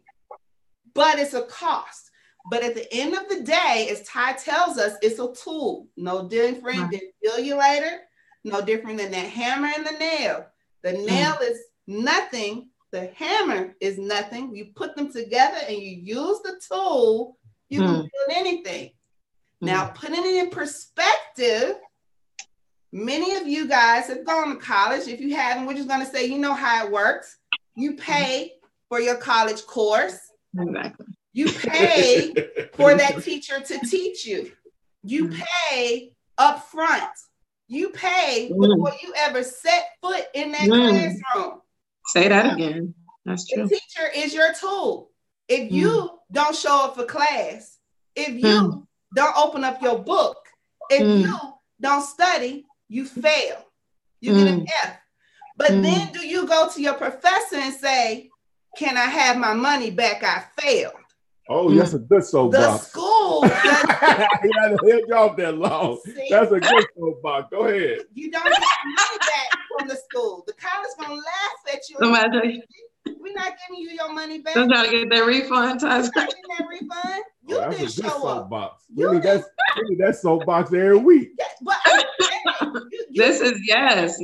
But it's a cost. But at the end of the day, as Ty tells us, it's a tool. No different than defibrillator, no different than that hammer and the nail. The nail is nothing. The hammer is nothing. You put them together and you use the tool, you can build anything. Now, putting it in perspective, many of you guys have gone to college. If you haven't, we're just going to say, you know how it works. You pay for your college course. Exactly. You pay for that teacher to teach you. You pay up front. You pay before you ever set foot in that classroom. Say that again. That's true. The teacher is your tool. If you don't show up for class, if you don't open up your book, if you don't study, you fail. You get an F. But then do you go to your professor and say, can I have my money back? I failed. Oh, that's a good soapbox. The school. He'll drop that long. That's a good soapbox. Go ahead. You don't get the money back from the school. The college gonna laugh at you. We're not giving you your money back. They're trying to get that refund. Not getting that refund. You didn't show up. We need that soapbox every week. Yeah, but this is yes.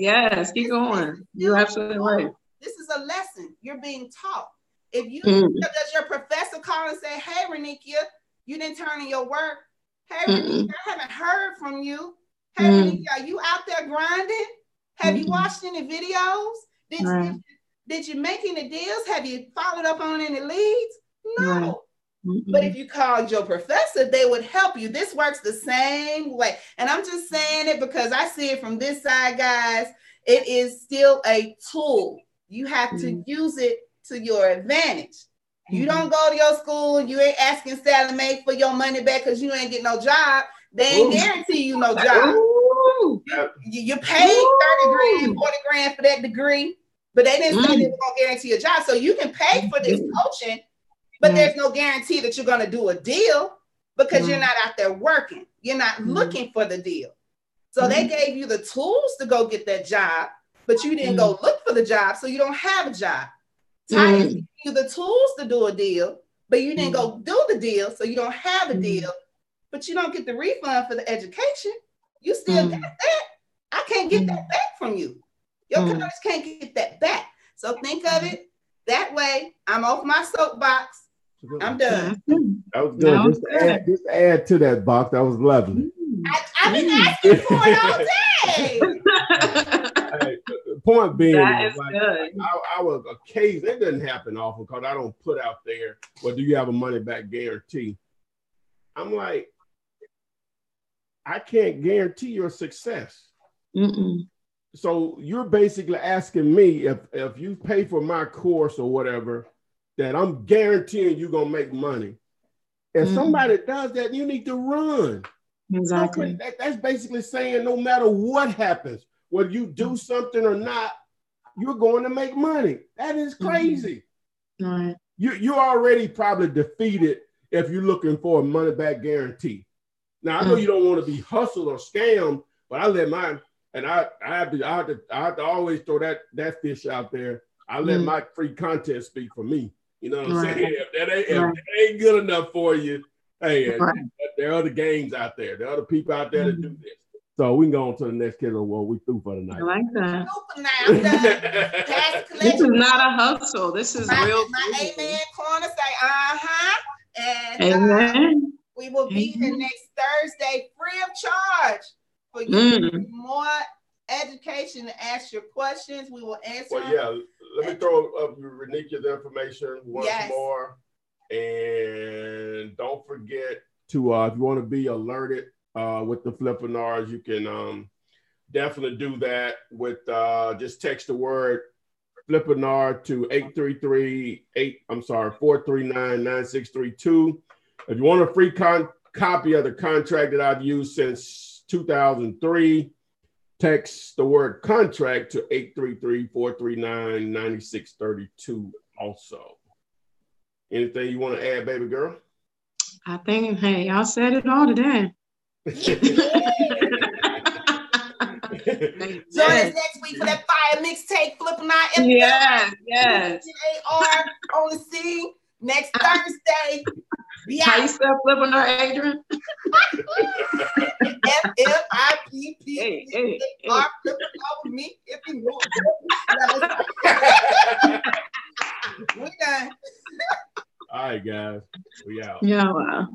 Keep going. You're absolutely right. This is a lesson. You're being taught. If you does your professor call and say, hey, Renikia, you didn't turn in your work. Hey, Renikia, I haven't heard from you. Hey, Renikia, are you out there grinding? Have you watched any videos? Did you make any deals? Have you followed up on any leads? No. But if you called your professor, they would help you. This works the same way. And I'm just saying it because I see it from this side, guys. It is still a tool. You have to use it to your advantage. You don't go to your school and you ain't asking Sally Mae for your money back because you ain't getting no job. They ain't guarantee you no job. You paid 30 grand, 40 grand for that degree, but they didn't say they were going to guarantee a job. So you can pay for this coaching, but there's no guarantee that you're going to do a deal because you're not out there working. You're not looking for the deal. So they gave you the tools to go get that job, but you didn't go look for the job, so you don't have a job. Ty gave you the tools to do a deal, but you didn't go do the deal, so you don't have a deal, but you don't get the refund for the education. You still got that. I can't get that back from you. Your college can't get that back. So think of it that way. I'm off my soapbox. I'm done. That was good. Just add to that box. That was lovely. I've been asking for it all day. Point being, that is good. I was occasionally, it doesn't happen often because I don't put out there, well, do you have a money back guarantee? I'm like, I can't guarantee your success. So you're basically asking me if you pay for my course or whatever, that I'm guaranteeing you're going to make money. If somebody does that, you need to run. Exactly. That's basically saying no matter what happens, whether you do something or not, you're going to make money. That is crazy. Right. You're already probably defeated if you're looking for a money back guarantee. Now, I know you don't want to be hustled or scammed, but I let mine, and I have to always throw that fish out there. I let my free content speak for me. You know what I'm saying? If that ain't good enough for you, hey, there are other games out there. There are other people out there that do this. So we can go on to the next kid. Well, we through for the night. I like that. This is not a hustle. This is real. My amen corner say, and we will be here next Thursday free of charge for you more education to ask your questions. We will answer. Well, yeah, let me throw up Renikia's information once more. And don't forget to, if you want to be alerted with the Flippinars, you can definitely do that with just text the word Flippinar to 439-9632. If you want a free copy of the contract that I've used since 2003, text the word contract to 833-439-9632 also. Anything you want to add, baby girl? I think, hey, y'all said it all today. Join us next week for that fire mixtape, Flippinar. Yes. AR on the scene next Thursday. How you spell Flippinar, Adrian? F-L-I-P-P-R. Flippinar with me if you want. We done. All right, guys. We out. Yeah, wow.